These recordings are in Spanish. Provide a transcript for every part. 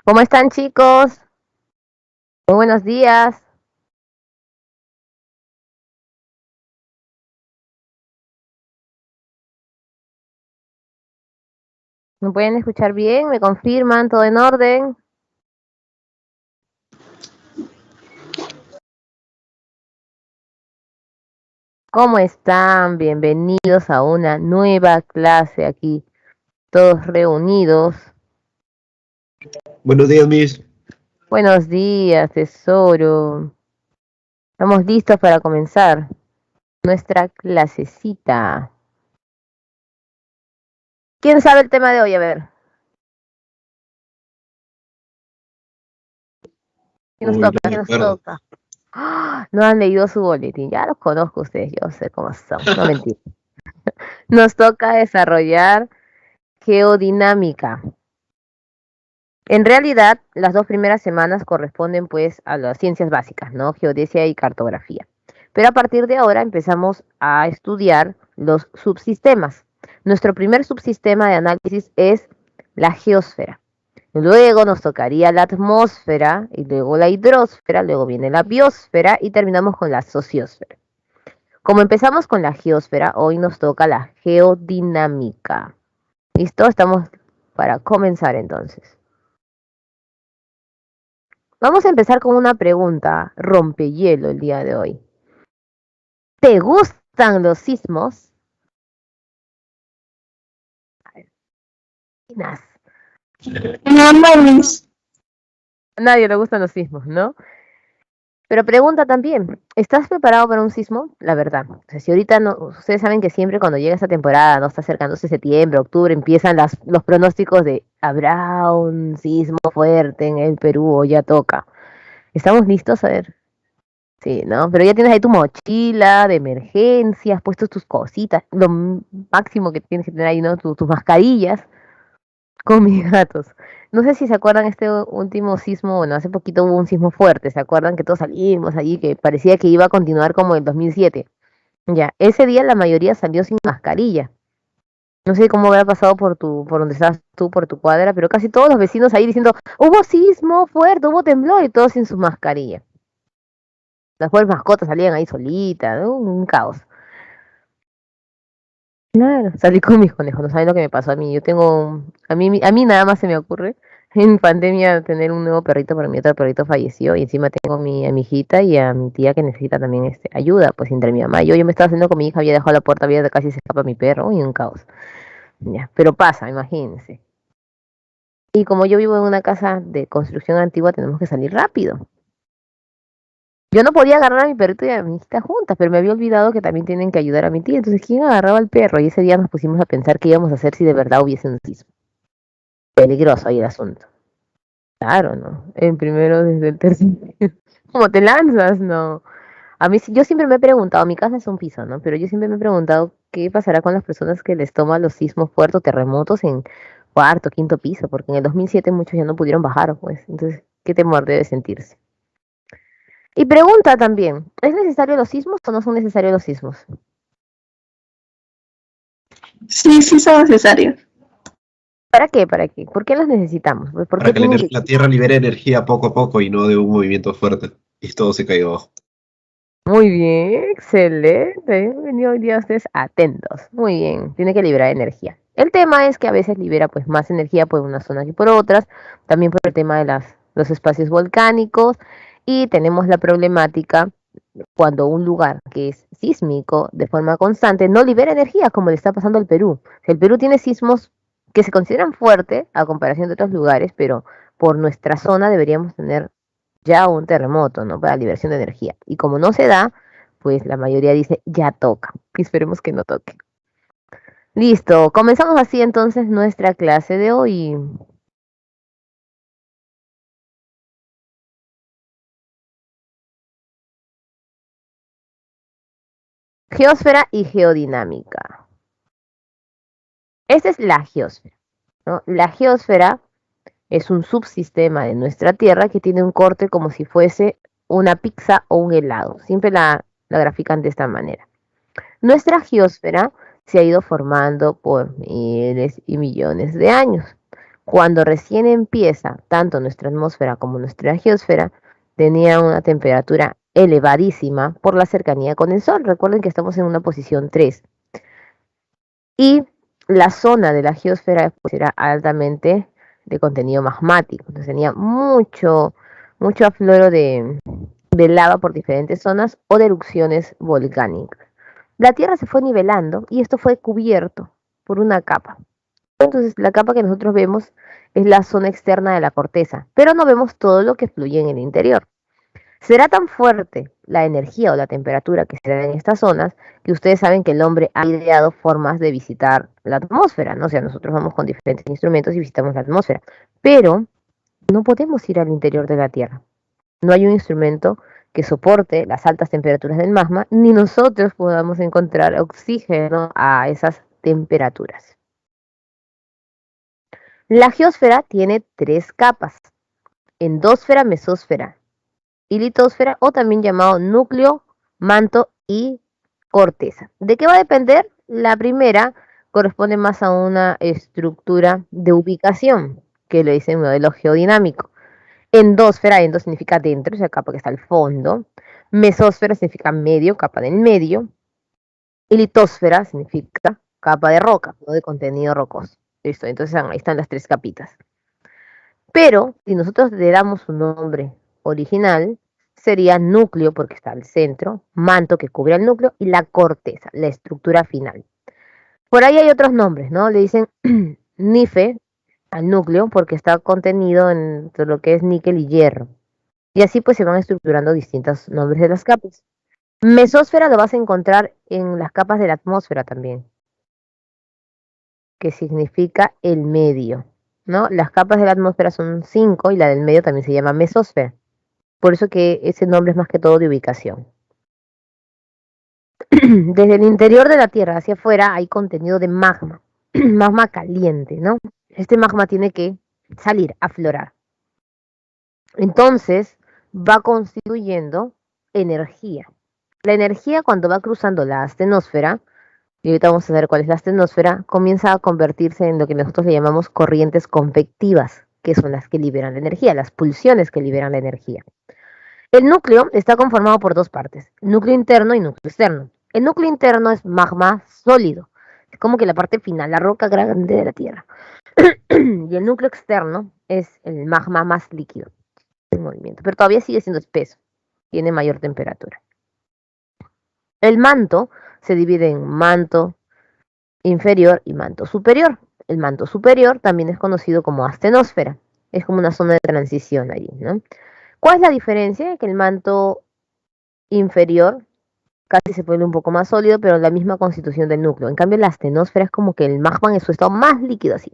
¿Cómo están, chicos? Muy buenos días. ¿Me pueden escuchar bien? ¿Me confirman? ¿Todo en orden? ¿Cómo están? Bienvenidos a una nueva clase aquí, todos reunidos. Buenos días, Miss. Buenos días, tesoro. Estamos listos para comenzar nuestra clasecita. ¿Quién sabe el tema de hoy? A ver, ¿qué nos Uy, no toca? me ¿Qué nos acuerdo. toca? ¡Ah! No han leído su boletín. Ya los conozco ustedes, yo sé cómo son. No mentira. Nos toca desarrollar geodinámica. En realidad, las dos primeras semanas corresponden pues a las ciencias básicas, ¿no? Geodesia y cartografía. Pero a partir de ahora empezamos a estudiar los subsistemas. Nuestro primer subsistema de análisis es la geosfera. Luego nos tocaría la atmósfera y luego la hidrosfera, luego viene la biosfera y terminamos con la sociosfera. Como empezamos con la geosfera, hoy nos toca la geodinámica. ¿Listo? Estamos para comenzar entonces. Vamos a empezar con una pregunta rompehielo el día de hoy. ¿Te gustan los sismos? Nas. No, mames. A nadie le gustan los sismos, ¿no? Pero pregunta también, ¿estás preparado para un sismo? La verdad, o sea, si ahorita no, ustedes saben que siempre cuando llega esta temporada, no está acercándose septiembre, octubre, empiezan los pronósticos de habrá un sismo fuerte en el Perú o ya toca. ¿Estamos listos? A ver. Sí, ¿no? Pero ya tienes ahí tu mochila de emergencia, has puesto tus cositas, máximo que tienes que tener ahí, ¿no? Tus mascarillas con mis gatos. No sé si se acuerdan este último sismo, bueno, hace poquito hubo un sismo fuerte, ¿se acuerdan que todos salimos allí, que parecía que iba a continuar como el 2007? Ya, ese día la mayoría salió sin mascarilla. No sé cómo habrá pasado por donde estás tú, por tu cuadra, pero casi todos los vecinos ahí diciendo, hubo sismo fuerte, hubo temblor y todos sin su mascarilla. Las pobres mascotas salían ahí solitas, ¿no? Un caos. Claro, salí con mis conejos, no saben lo que me pasó a mí. Yo tengo, a mí nada más se me ocurre en pandemia tener un nuevo perrito, pero mi otro perrito falleció y encima tengo a mi hijita y a mi tía que necesita también ayuda, pues entre mi mamá y yo me estaba haciendo con mi hija, había dejado la puerta abierta, casi se escapa mi perro y un caos. Ya, pero pasa, imagínense. Y como yo vivo en una casa de construcción antigua, tenemos que salir rápido. Yo no podía agarrar a mi perrito y a mi hijita juntas, pero me había olvidado que también tienen que ayudar a mi tía. Entonces, ¿quién agarraba al perro? Y ese día nos pusimos a pensar qué íbamos a hacer si de verdad hubiese un sismo. Peligroso ahí el asunto. Claro, ¿no? En primero desde el tercer piso. ¿Cómo te lanzas? No. A mí yo siempre me he preguntado, mi casa es un piso, ¿no? Pero yo siempre me he preguntado qué pasará con las personas que les toma los sismos fuertes, terremotos en cuarto, quinto piso, porque en el 2007 muchos ya no pudieron bajar, pues. Entonces, ¿qué temor debe sentirse? Y pregunta también, ¿es necesario los sismos o no son necesarios los sismos? Sí, sí son necesarios. ¿Para qué? ¿Para qué? ¿Por qué los necesitamos? Pues, ¿por Para qué que tienen que la existir? Tierra libere energía poco a poco y no de un movimiento fuerte. Y todo se caiga abajo. Muy bien, excelente. Han venido hoy día ustedes atentos. Muy bien, tiene que liberar energía. El tema es que a veces libera pues más energía por unas zonas que por otras, también por el tema de los espacios volcánicos y tenemos la problemática cuando un lugar que es sísmico de forma constante no libera energía, como le está pasando al Perú. El Perú tiene sismos que se consideran fuertes a comparación de otros lugares, pero por nuestra zona deberíamos tener ya un terremoto, ¿no? Para liberación de energía. Y como no se da, pues la mayoría dice ya toca. Y esperemos que no toque. Listo, comenzamos así entonces nuestra clase de hoy. Geósfera y geodinámica. Esta es la geósfera, ¿no? La geósfera es un subsistema de nuestra Tierra que tiene un corte como si fuese una pizza o un helado. Siempre la grafican de esta manera. Nuestra geósfera se ha ido formando por miles y millones de años. Cuando recién empieza, tanto nuestra atmósfera como nuestra geosfera tenían una temperatura elevadísima por la cercanía con el Sol. Recuerden que estamos en una posición 3. Y la zona de la geosfera pues, era altamente de contenido magmático. Entonces tenía mucho afloro de lava por diferentes zonas o de erupciones volcánicas. La Tierra se fue nivelando y esto fue cubierto por una capa. Entonces la capa que nosotros vemos es la zona externa de la corteza, pero no vemos todo lo que fluye en el interior. Será tan fuerte la energía o la temperatura que se da en estas zonas que ustedes saben que el hombre ha ideado formas de visitar la atmósfera, ¿no? O sea, nosotros vamos con diferentes instrumentos y visitamos la atmósfera, pero no podemos ir al interior de la Tierra. No hay un instrumento que soporte las altas temperaturas del magma, ni nosotros podamos encontrar oxígeno a esas temperaturas. La geosfera tiene 3 capas: endosfera, mesósfera y litosfera, o también llamado núcleo, manto y corteza. ¿De qué va a depender? La primera corresponde más a una estructura de ubicación, que lo dice el modelo geodinámico. Endosfera, endo significa dentro, o sea, capa que está al fondo. Mesósfera significa medio, capa del medio. Y litosfera significa capa de roca, ¿no? De contenido rocoso. Listo, entonces ahí están las 3 capitas. Pero si nosotros le damos su nombre original, sería núcleo porque está al centro, manto que cubre el núcleo y la corteza, la estructura final. Por ahí hay otros nombres, ¿no? Le dicen NIFE al núcleo porque está contenido en lo que es níquel y hierro. Y así pues se van estructurando distintos nombres de las capas. Mesósfera lo vas a encontrar en las capas de la atmósfera también, que significa el medio, ¿no? Las capas de la atmósfera son 5 y la del medio también se llama mesósfera. Por eso que ese nombre es más que todo de ubicación. Desde el interior de la Tierra hacia afuera hay contenido de magma, magma caliente, ¿no? Este magma tiene que salir, aflorar. Entonces va constituyendo energía. La energía cuando va cruzando la astenosfera, y ahorita vamos a ver cuál es la astenosfera, comienza a convertirse en lo que nosotros le llamamos corrientes convectivas, que son las que liberan la energía, las pulsiones que liberan la energía. El núcleo está conformado por 2 partes, núcleo interno y núcleo externo. El núcleo interno es magma sólido, es como que la parte final, la roca grande de la Tierra. Y el núcleo externo es el magma más líquido en movimiento, pero todavía sigue siendo espeso, tiene mayor temperatura. El manto se divide en manto inferior y manto superior. El manto superior también es conocido como astenosfera, es como una zona de transición allí, ¿no? ¿Cuál es la diferencia? Que el manto inferior casi se vuelve un poco más sólido, pero la misma constitución del núcleo. En cambio, la astenosfera es como que el magma en su estado más líquido así.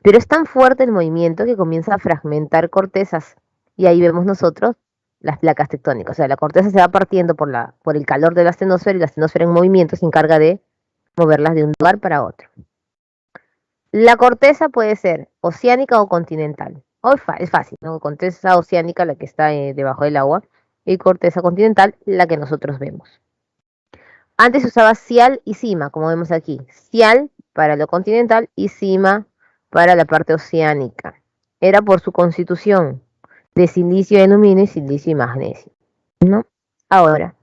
Pero es tan fuerte el movimiento que comienza a fragmentar cortezas. Y ahí vemos nosotros las placas tectónicas. O sea, la corteza se va partiendo por el calor de la astenosfera y la astenosfera en movimiento se encarga de moverlas de un lugar para otro. La corteza puede ser oceánica o continental. Es fácil, ¿no? Corteza oceánica, la que está debajo del agua, y corteza continental, la que nosotros vemos. Antes se usaba cial y cima, como vemos aquí. Cial para lo continental y cima para la parte oceánica. Era por su constitución de silicio y aluminio y silicio y magnesio, ¿no? Ahora,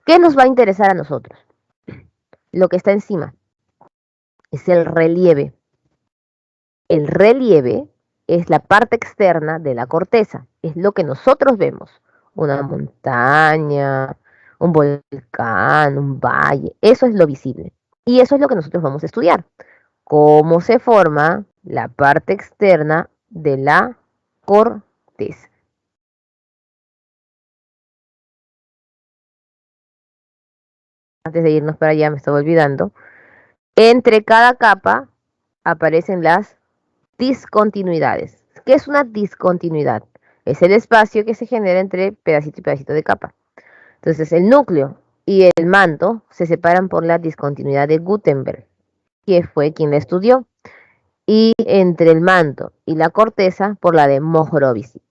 ¿qué nos va a interesar a nosotros? Lo que está encima es el relieve. El relieve es la parte externa de la corteza, es lo que nosotros vemos. Una montaña, un volcán, un valle, eso es lo visible. Y eso es lo que nosotros vamos a estudiar. Cómo se forma la parte externa de la corteza. Antes de irnos para allá, me estaba olvidando. Entre cada capa aparecen las discontinuidades. ¿Qué es una discontinuidad? Es el espacio que se genera entre pedacito y pedacito de capa. Entonces, el núcleo y el manto se separan por la discontinuidad de Gutenberg, que fue quien la estudió, y entre el manto y la corteza por la de Mohorovičić.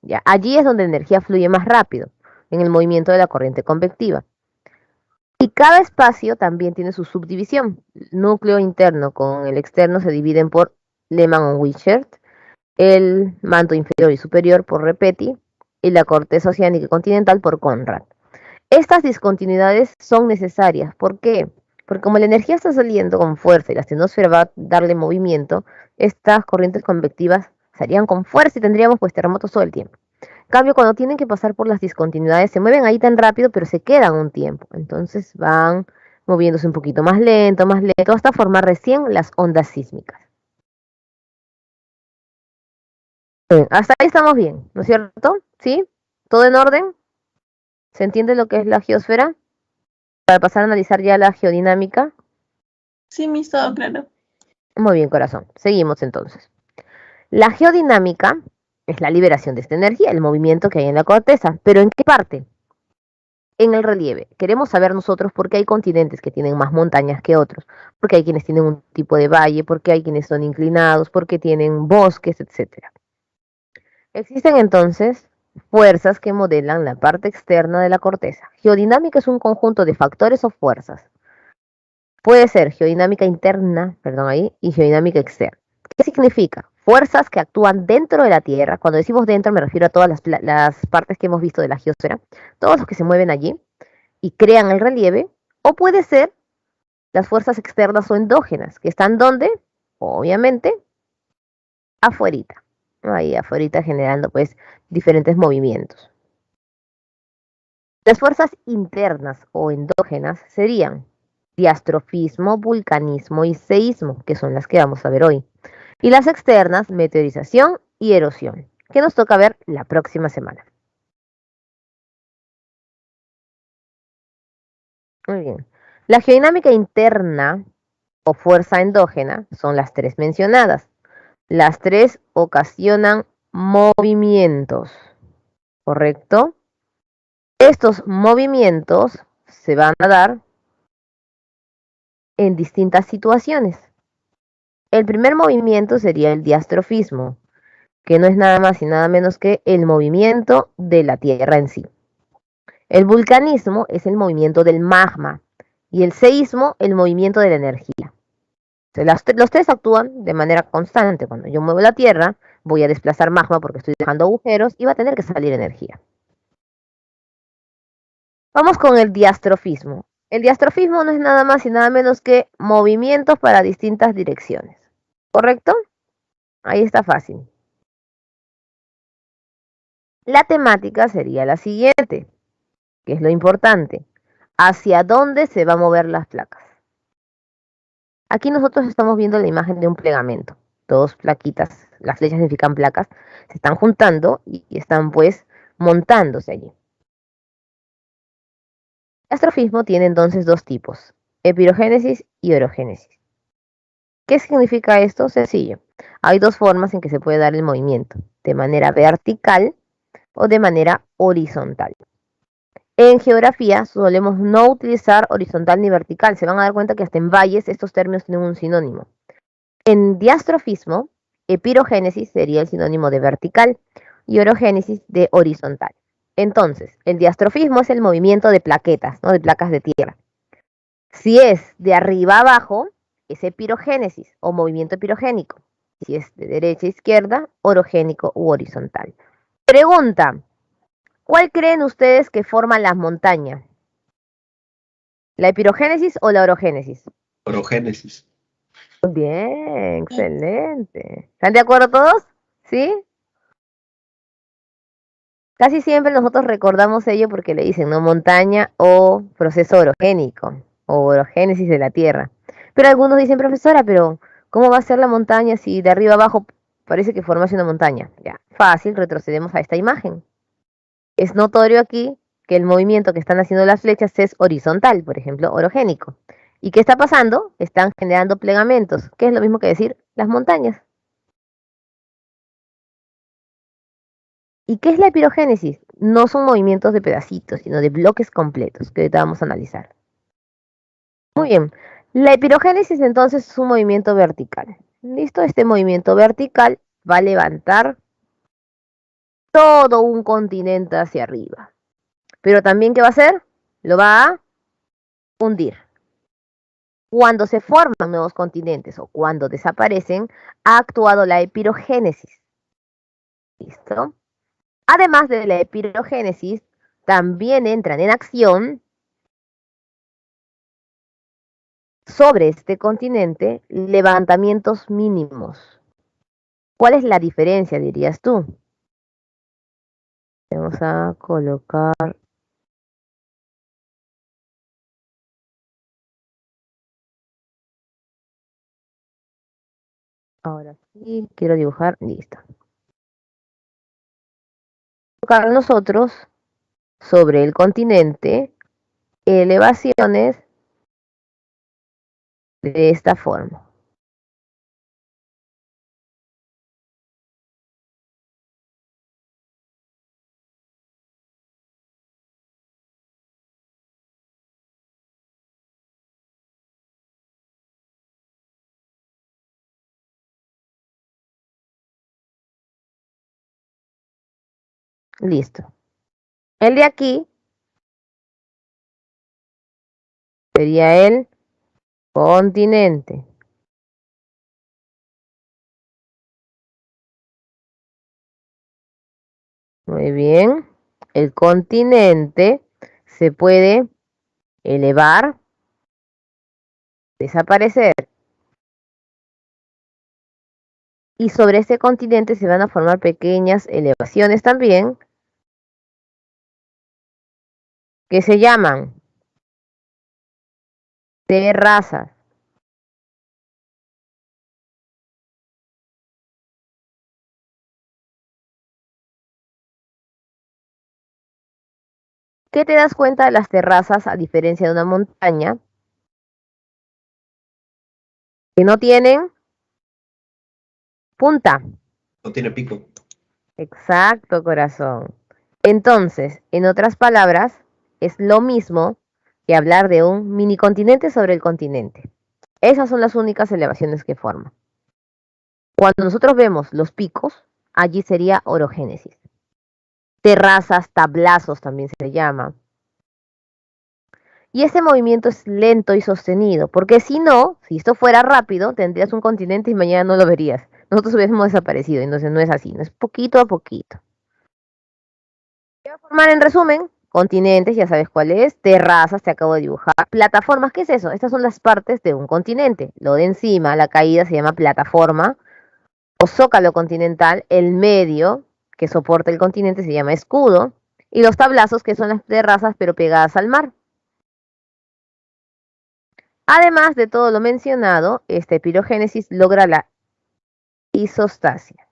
¿Ya? Allí es donde la energía fluye más rápido, en el movimiento de la corriente convectiva. Y cada espacio también tiene su subdivisión. El núcleo interno con el externo se dividen por Lehmann o Wishart, el manto inferior y superior por Repetti y la corteza oceánica y continental por Conrad. Estas discontinuidades son necesarias. ¿Por qué? Porque como la energía está saliendo con fuerza y la estenosfera va a darle movimiento, estas corrientes convectivas salían con fuerza y tendríamos pues terremotos todo el tiempo. En cambio, cuando tienen que pasar por las discontinuidades, se mueven ahí tan rápido, pero se quedan un tiempo. Entonces van moviéndose un poquito más lento, hasta formar recién las ondas sísmicas. Bien, hasta ahí estamos bien, ¿no es cierto? ¿Sí? ¿Todo en orden? ¿Se entiende lo que es la geosfera? Para pasar a analizar ya la geodinámica. Sí, Miss, todo claro. Muy bien, corazón. Seguimos entonces. La geodinámica es la liberación de esta energía, el movimiento que hay en la corteza. ¿Pero en qué parte? En el relieve. Queremos saber nosotros por qué hay continentes que tienen más montañas que otros, porque hay quienes tienen un tipo de valle, porque hay quienes son inclinados, porque tienen bosques, etcétera. Existen entonces fuerzas que modelan la parte externa de la corteza. Geodinámica es un conjunto de factores o fuerzas. Puede ser geodinámica interna, perdón ahí, y geodinámica externa. ¿Qué significa? Fuerzas que actúan dentro de la Tierra. Cuando decimos dentro me refiero a todas las partes que hemos visto de la geosfera, todos los que se mueven allí y crean el relieve. O puede ser las fuerzas externas o endógenas, que están donde, obviamente, afuerita. Ahí afuerita generando pues diferentes movimientos. Las fuerzas internas o endógenas serían diastrofismo, vulcanismo y seísmo, que son las que vamos a ver hoy. Y las externas, meteorización y erosión, que nos toca ver la próxima semana. Muy bien. La geodinámica interna o fuerza endógena son las tres mencionadas. Las tres ocasionan movimientos, ¿correcto? Estos movimientos se van a dar en distintas situaciones. El primer movimiento sería el diastrofismo, que no es nada más y nada menos que el movimiento de la Tierra en sí. El vulcanismo es el movimiento del magma y el seísmo el movimiento de la energía. Los tres actúan de manera constante. Cuando yo muevo la Tierra, voy a desplazar magma porque estoy dejando agujeros y va a tener que salir energía. Vamos con el diastrofismo. El diastrofismo no es nada más y nada menos que movimientos para distintas direcciones. ¿Correcto? Ahí está fácil. La temática sería la siguiente, que es lo importante. ¿Hacia dónde se van a mover las placas? Aquí nosotros estamos viendo la imagen de un plegamento. Dos plaquitas, las flechas significan placas, se están juntando y están pues montándose allí. El astrofismo tiene entonces dos tipos, epirogénesis y orogénesis. ¿Qué significa esto? Sencillo. Hay dos formas en que se puede dar el movimiento, de manera vertical o de manera horizontal. En geografía solemos no utilizar horizontal ni vertical. Se van a dar cuenta que hasta en valles estos términos tienen un sinónimo. En diastrofismo, epirogénesis sería el sinónimo de vertical y orogénesis de horizontal. Entonces, el diastrofismo es el movimiento de plaquetas, ¿no? De placas de tierra. Si es de arriba a abajo, es epirogénesis o movimiento epirogénico. Si es de derecha a izquierda, orogénico u horizontal. Pregunta, ¿cuál creen ustedes que forman las montañas? ¿La epirogénesis o la orogénesis? Orogénesis. Bien, excelente. ¿Están de acuerdo todos? ¿Sí? Casi siempre nosotros recordamos ello porque le dicen, ¿no? Montaña o proceso orogénico o orogénesis de la Tierra. Pero algunos dicen, profesora, pero ¿cómo va a ser la montaña si de arriba abajo parece que formase una montaña? Ya, fácil, retrocedemos a esta imagen. Es notorio aquí que el movimiento que están haciendo las flechas es horizontal, por ejemplo, orogénico. ¿Y qué está pasando? Están generando plegamentos, que es lo mismo que decir las montañas. ¿Y qué es la epirogénesis? No son movimientos de pedacitos, sino de bloques completos, que ahorita vamos a analizar. Muy bien. La epirogénesis entonces es un movimiento vertical. ¿Listo? Este movimiento vertical va a levantar todo un continente hacia arriba. Pero también, ¿qué va a hacer? Lo va a hundir. Cuando se forman nuevos continentes o cuando desaparecen, ha actuado la epirogénesis. ¿Listo? Además de la epirogénesis, también entran en acción sobre este continente levantamientos mínimos. ¿Cuál es la diferencia, dirías tú? Vamos a colocar. Ahora sí, quiero dibujar. Listo. Colocar nosotros sobre el continente elevaciones de esta forma. Listo. El de aquí sería el continente. Muy bien. El continente se puede elevar, desaparecer. Y sobre este continente se van a formar pequeñas elevaciones también, que se llaman terrazas. ¿Qué te das cuenta de las terrazas a diferencia de una montaña? Que no tienen punta. No tiene pico. Exacto, corazón. Entonces, en otras palabras, es lo mismo que hablar de un mini continente sobre el continente. Esas son las únicas elevaciones que forman. Cuando nosotros vemos los picos, allí sería orogénesis. Terrazas, tablazos también se llama. Y ese movimiento es lento y sostenido, porque si no, si esto fuera rápido, tendrías un continente y mañana no lo verías. Nosotros hubiésemos desaparecido, entonces no es así, no es poquito a poquito. ¿Qué va a formar en resumen? Continentes, ya sabes cuál es, terrazas, te acabo de dibujar, plataformas, ¿qué es eso? Estas son las partes de un continente. Lo de encima, la caída se llama plataforma o zócalo continental, el medio que soporta el continente se llama escudo y los tablazos que son las terrazas pero pegadas al mar. Además de todo lo mencionado, esta epirogénesis logra la isostasia.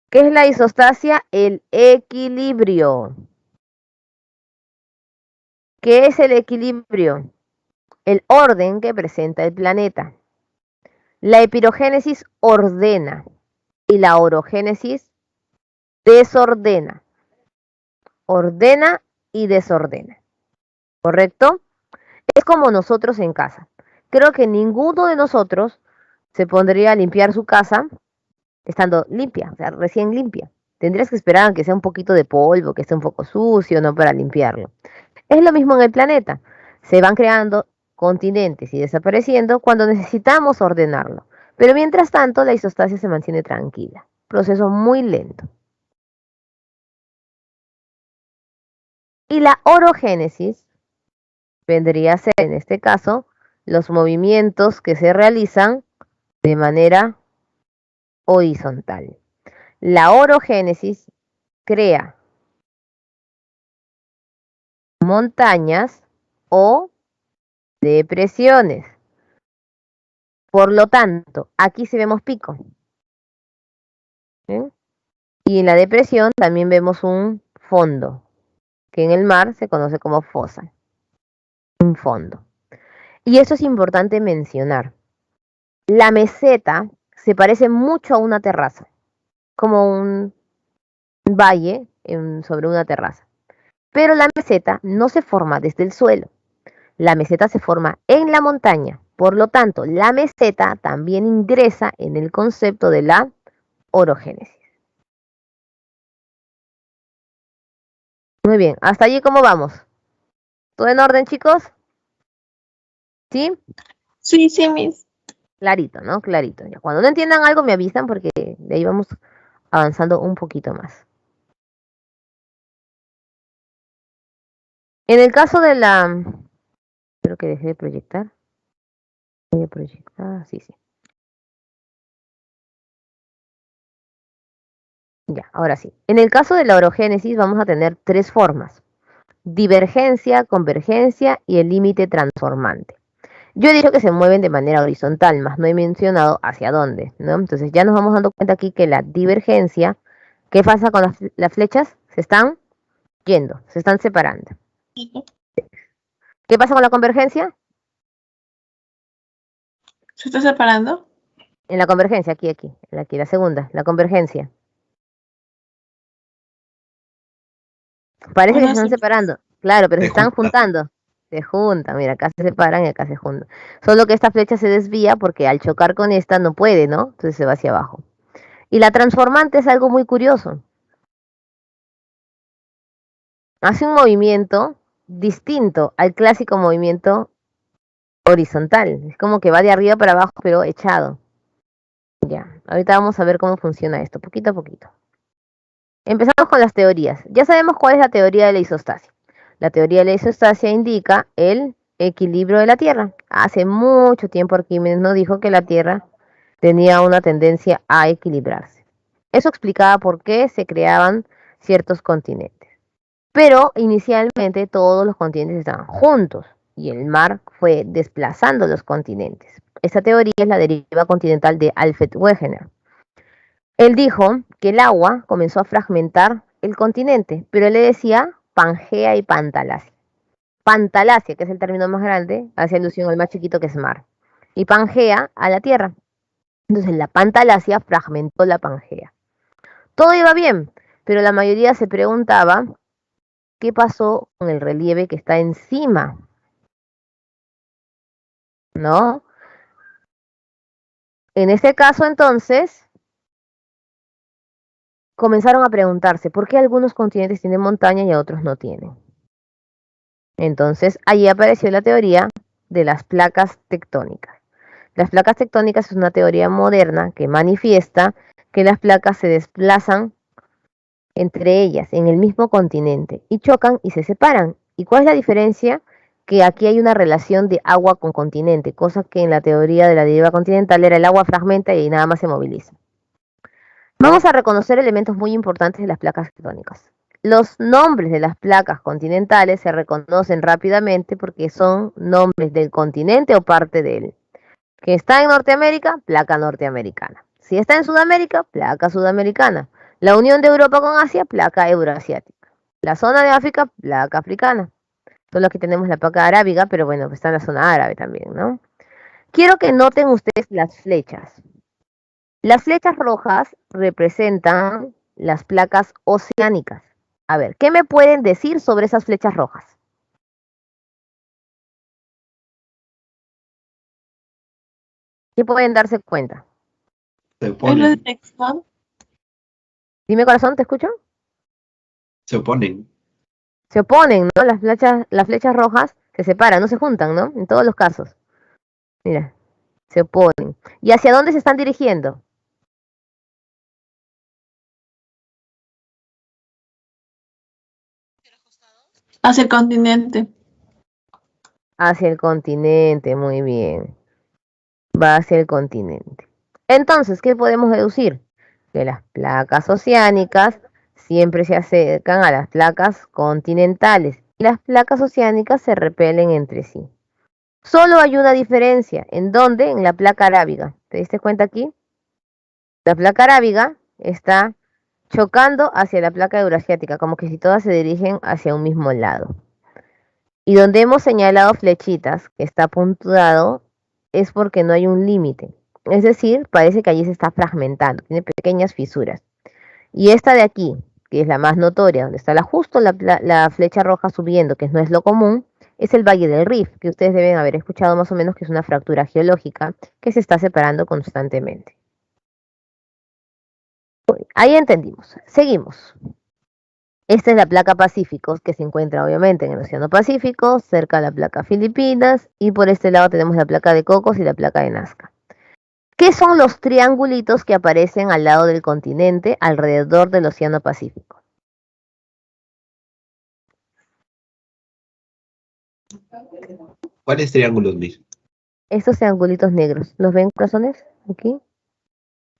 ¿Qué es la isostasia? El equilibrio. ¿Qué es el equilibrio? El orden que presenta el planeta. La epirogénesis ordena y la orogénesis desordena. Ordena y desordena. ¿Correcto? Es como nosotros en casa. Creo que ninguno de nosotros se pondría a limpiar su casa estando limpia, o sea, recién limpia. Tendrías que esperar a que sea un poquito de polvo, que esté un poco sucio, ¿no? Para limpiarlo. Es lo mismo en el planeta. Se van creando continentes y desapareciendo cuando necesitamos ordenarlo. Pero mientras tanto, la isostasia se mantiene tranquila. Proceso muy lento. Y la orogénesis vendría a ser, en este caso, los movimientos que se realizan de manera horizontal. La orogénesis crea montañas o depresiones. Por lo tanto, aquí sí vemos pico. ¿Sí? Y en la depresión también vemos un fondo, que en el mar se conoce como fosa. Un fondo. Y eso es importante mencionar. La meseta se parece mucho a una terraza, como un valle sobre una terraza. Pero la meseta no se forma desde el suelo. La meseta se forma en la montaña. Por lo tanto, la meseta también ingresa en el concepto de la orogénesis. Muy bien, hasta allí cómo vamos. ¿Todo en orden, chicos? ¿Sí? Sí, sí, Miss. Clarito, ¿no? Clarito. Ya, cuando no entiendan algo me avisan porque de ahí vamos avanzando un poquito más. En el caso de la... Creo que dejé de proyectar. Voy a proyectar, sí, sí. Ya, ahora sí. En el caso de la orogénesis vamos a tener tres formas: divergencia, convergencia y el límite transformante. Yo he dicho que se mueven de manera horizontal, más no he mencionado hacia dónde, ¿no? Entonces ya nos vamos dando cuenta aquí que la divergencia, ¿qué pasa con las flechas? Se están yendo, se están separando. ¿Qué pasa con la convergencia? ¿Se está separando? En la convergencia, aquí, la segunda, la convergencia. Parece que se Bueno, están sí. separando, claro, pero se Se están junta. juntando. Se juntan, mira, acá se separan y acá se juntan. Solo que esta flecha se desvía porque al chocar con esta no puede, ¿no? Entonces se va hacia abajo. Y la transformante es algo muy curioso. Hace un movimiento distinto al clásico movimiento horizontal. Es como que va de arriba para abajo, pero echado. Ya, ahorita vamos a ver cómo funciona esto, poquito a poquito. Empezamos con las teorías. Ya sabemos cuál es la teoría de la isostasia. La teoría de la isostasia indica el equilibrio de la Tierra. Hace mucho tiempo Arquímedes nos dijo que la Tierra tenía una tendencia a equilibrarse. Eso explicaba por qué se creaban ciertos continentes. Pero inicialmente todos los continentes estaban juntos y el mar fue desplazando los continentes. Esta teoría es la deriva continental de Alfred Wegener. Él dijo que el agua comenzó a fragmentar el continente, pero él le decía Pangea y Pantalasia. Pantalasia, que es el término más grande, hace alusión al más chiquito que es mar, y Pangea a la tierra. Entonces la Pantalasia fragmentó la Pangea. Todo iba bien, pero la mayoría se preguntaba qué pasó con el relieve que está encima, ¿no? En este caso, entonces, comenzaron a preguntarse por qué algunos continentes tienen montaña y a otros no tienen. Entonces, allí apareció la teoría de las placas tectónicas. Las placas tectónicas es una teoría moderna que manifiesta que las placas se desplazan entre ellas en el mismo continente y chocan y se separan. ¿Y cuál es la diferencia? Que aquí hay una relación de agua con continente, cosa que en la teoría de la deriva continental era el agua fragmenta y nada más se moviliza. Vamos a reconocer elementos muy importantes de las placas tectónicas. Los nombres de las placas continentales se reconocen rápidamente porque son nombres del continente o parte de él. Que está en Norteamérica, placa norteamericana. Si está en Sudamérica, placa sudamericana. La unión de Europa con Asia, placa euroasiática. La zona de África, placa africana. Solo que tenemos la placa arábiga, pero bueno, está en la zona árabe también, ¿no? Quiero que noten ustedes las flechas. Las flechas rojas representan las placas oceánicas. A ver, ¿qué me pueden decir sobre esas flechas rojas? ¿Qué pueden darse cuenta? Se ¿Es la oponen. dirección? Dime, corazón, ¿te escucho? Se oponen. Se oponen, ¿no? Las flechas rojas se separan, no se juntan, ¿no? En todos los casos. Mira, se oponen. ¿Y hacia dónde se están dirigiendo? Hacia el continente. Hacia el continente, muy bien. Va hacia el continente. Entonces, ¿qué podemos deducir? Que las placas oceánicas siempre se acercan a las placas continentales y las placas oceánicas se repelen entre sí. Solo hay una diferencia. ¿En dónde? En la placa arábiga. ¿Te diste cuenta aquí? La placa arábiga está chocando hacia la placa euroasiática, como que si todas se dirigen hacia un mismo lado. Y donde hemos señalado flechitas, que está puntuado, es porque no hay un límite. Es decir, parece que allí se está fragmentando, tiene pequeñas fisuras. Y esta de aquí, que es la más notoria, donde está justo la flecha roja subiendo, que no es lo común, es el Valle del Rift, que ustedes deben haber escuchado más o menos que es una fractura geológica que se está separando constantemente. Ahí entendimos. Seguimos. Esta es la placa Pacífico, que se encuentra obviamente en el Océano Pacífico, cerca de la placa Filipinas, y por este lado tenemos la placa de Cocos y la placa de Nazca. ¿Qué son los triangulitos que aparecen al lado del continente alrededor del Océano Pacífico? ¿Cuáles triángulos, Miss? Estos triangulitos negros, ¿los ven, corazones? Aquí.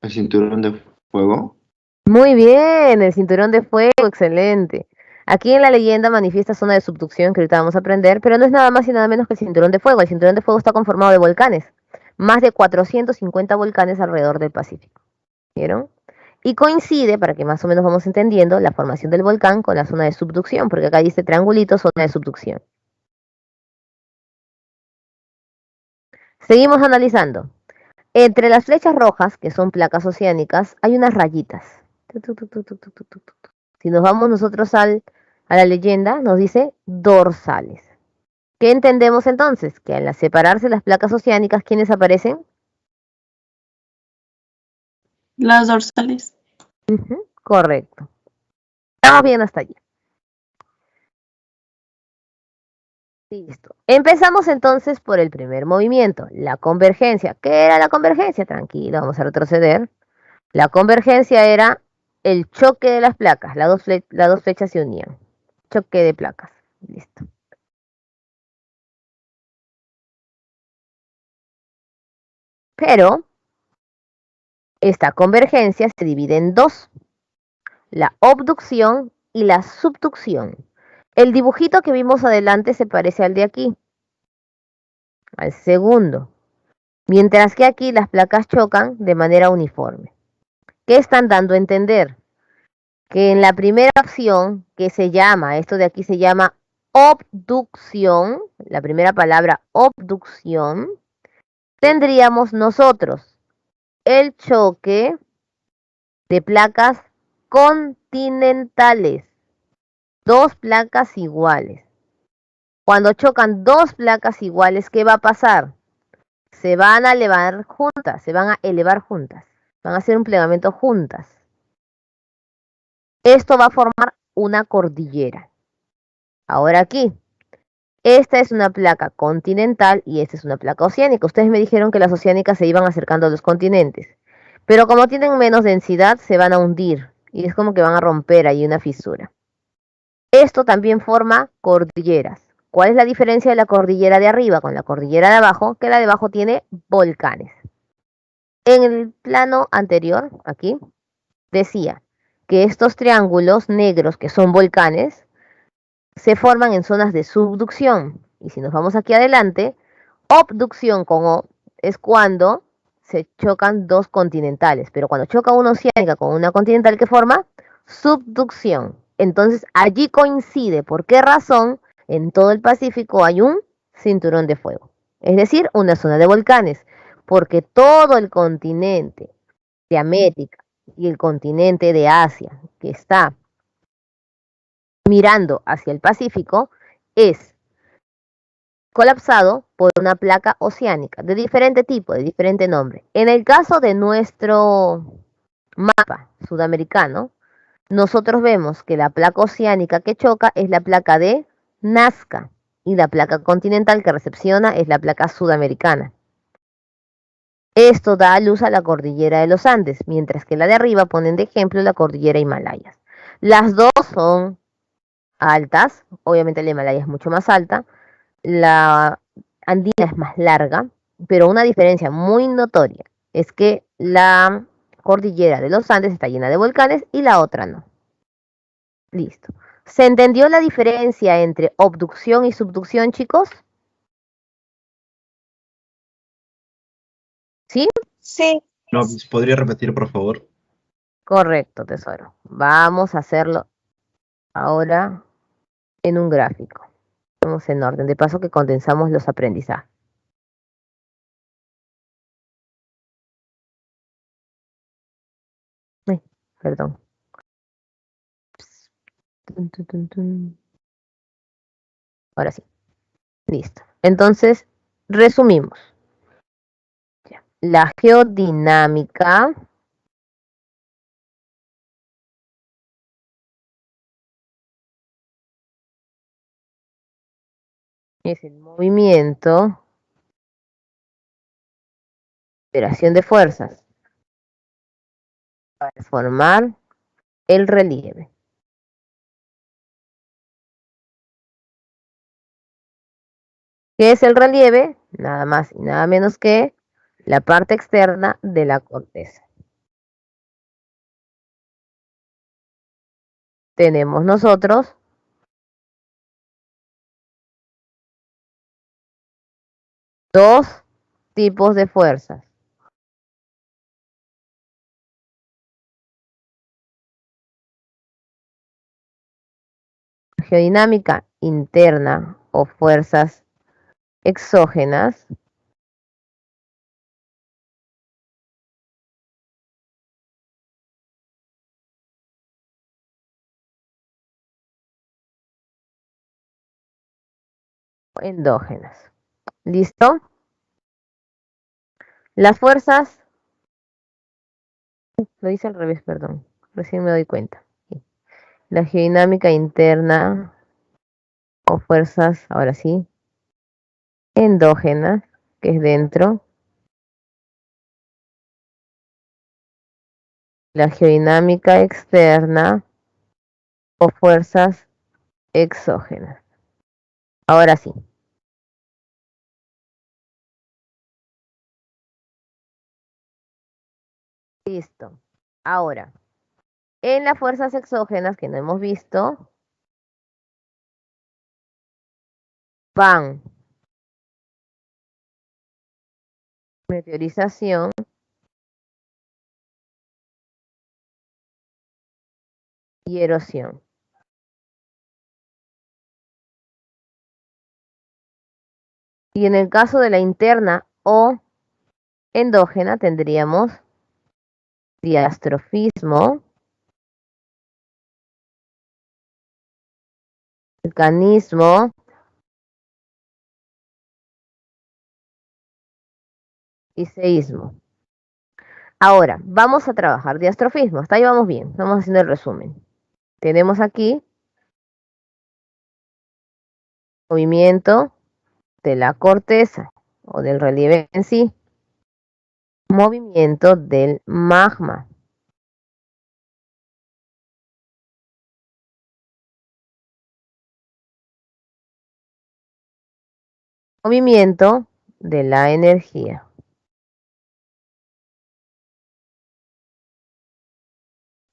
El cinturón de fuego. Muy bien, el cinturón de fuego, excelente. Aquí en la leyenda manifiesta zona de subducción que ahorita vamos a aprender, pero no es nada más y nada menos que el cinturón de fuego. El cinturón de fuego está conformado de volcanes, más de 450 volcanes alrededor del Pacífico. ¿Vieron? Y coincide, para que más o menos vamos entendiendo, la formación del volcán con la zona de subducción, porque acá dice triangulito, zona de subducción. Seguimos analizando. Entre las flechas rojas, que son placas oceánicas, hay unas rayitas. Si nos vamos nosotros a la leyenda, nos dice dorsales. ¿Qué entendemos entonces? Que al separarse las placas oceánicas, ¿quiénes aparecen? Las dorsales. Correcto. Estamos bien hasta allí. Listo. Empezamos entonces por el primer movimiento, la convergencia. ¿Qué era la convergencia? Tranquilo, vamos a retroceder. La convergencia era el choque de las placas. Las dos flechas se unían. Choque de placas. Listo. Pero esta convergencia se divide en dos. La obducción y la subducción. El dibujito que vimos adelante se parece al de aquí, al segundo. Mientras que aquí las placas chocan de manera uniforme. ¿Qué están dando a entender? Que en la primera opción, que se llama, esto de aquí se llama obducción, la primera palabra obducción, tendríamos nosotros el choque de placas continentales, dos placas iguales. Cuando chocan dos placas iguales, ¿qué va a pasar? Se van a elevar juntas, van a hacer un plegamiento juntas. Esto va a formar una cordillera. Ahora aquí, esta es una placa continental y esta es una placa oceánica. Ustedes me dijeron que las oceánicas se iban acercando a los continentes, pero como tienen menos densidad, se van a hundir y es como que van a romper ahí una fisura. Esto también forma cordilleras. ¿Cuál es la diferencia de la cordillera de arriba con la cordillera de abajo? Que la de abajo tiene volcanes. En el plano anterior, aquí, decía que estos triángulos negros que son volcanes se forman en zonas de subducción. Y si nos vamos aquí adelante, obducción con O es cuando se chocan dos continentales. Pero cuando choca una oceánica con una continental, ¿qué forma? Subducción. Entonces allí coincide. ¿Por qué razón? En todo el Pacífico hay un cinturón de fuego. Es decir, una zona de volcanes. Porque todo el continente de América y el continente de Asia, que está mirando hacia el Pacífico, es colapsado por una placa oceánica de diferente tipo, de diferente nombre. En el caso de nuestro mapa sudamericano, nosotros vemos que la placa oceánica que choca es la placa de Nazca y la placa continental que recepciona es la placa sudamericana. Esto da a luz a la cordillera de los Andes, mientras que la de arriba ponen de ejemplo la cordillera Himalayas. Las dos son altas, obviamente la Himalaya es mucho más alta, la andina es más larga, pero una diferencia muy notoria es que la cordillera de los Andes está llena de volcanes y la otra no. Listo. ¿Se entendió la diferencia entre obducción y subducción, chicos? ¿Sí? Sí. No, Miss, ¿podría repetir, por favor? Correcto, tesoro. Vamos a hacerlo ahora en un gráfico. Vamos en orden, de paso que condensamos los aprendizajes. Ay, perdón. Tun, tun, tun, tun. Ahora sí. Listo. Entonces, resumimos. La geodinámica es el movimiento Operación de fuerzas para formar el relieve. ¿Qué es el relieve? Nada más y nada menos que la parte externa de la corteza. Tenemos nosotros dos tipos de fuerzas. Geodinámica interna o fuerzas exógenas o endógenas. ¿Listo? Las fuerzas, lo hice al revés, perdón, recién me doy cuenta. Sí. La geodinámica interna o fuerzas, ahora sí, endógenas, que es dentro. La geodinámica externa o fuerzas exógenas. Ahora sí. Listo. Ahora, en las fuerzas exógenas que no hemos visto, van meteorización y erosión. Y en el caso de la interna o endógena tendríamos diastrofismo, vulcanismo y seísmo. Ahora, vamos a trabajar diastrofismo. Hasta ahí vamos bien. Vamos haciendo el resumen. Tenemos aquí movimiento de la corteza o del relieve en sí. Movimiento del magma. Movimiento de la energía.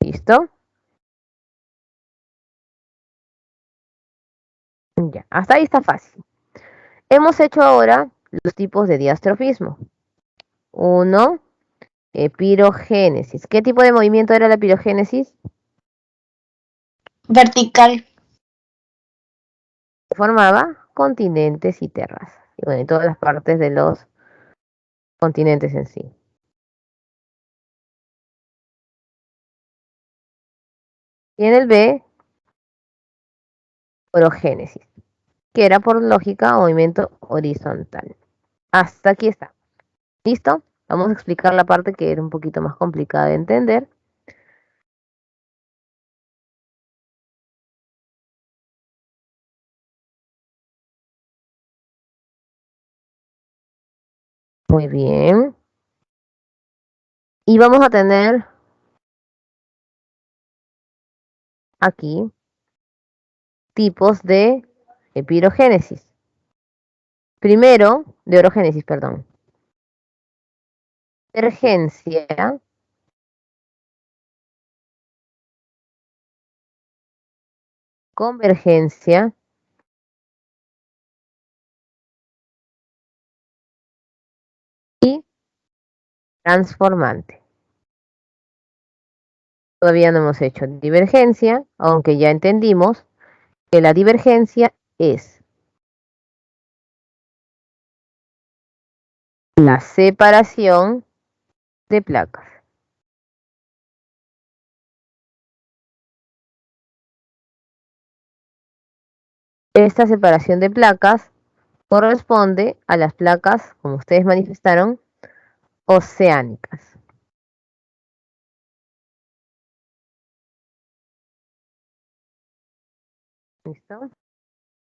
¿Listo? Ya, hasta ahí está fácil. Hemos hecho ahora los tipos de diastrofismo. Uno, pirogénesis. ¿Qué tipo de movimiento era la pirogénesis? Vertical. Formaba continentes y terrazas. Y bueno, y todas las partes de los continentes en sí. Y en el B, orogénesis, que era por lógica movimiento horizontal. Hasta aquí está. ¿Listo? Vamos a explicar la parte que era un poquito más complicada de entender. Muy bien. Y vamos a tener aquí tipos de pirogénesis. Primero, de orogénesis, perdón. Divergencia, convergencia y transformante. Todavía no hemos hecho divergencia, aunque ya entendimos que la divergencia es la separación de placas. Esta separación de placas corresponde a las placas, como ustedes manifestaron, oceánicas. ¿Listo?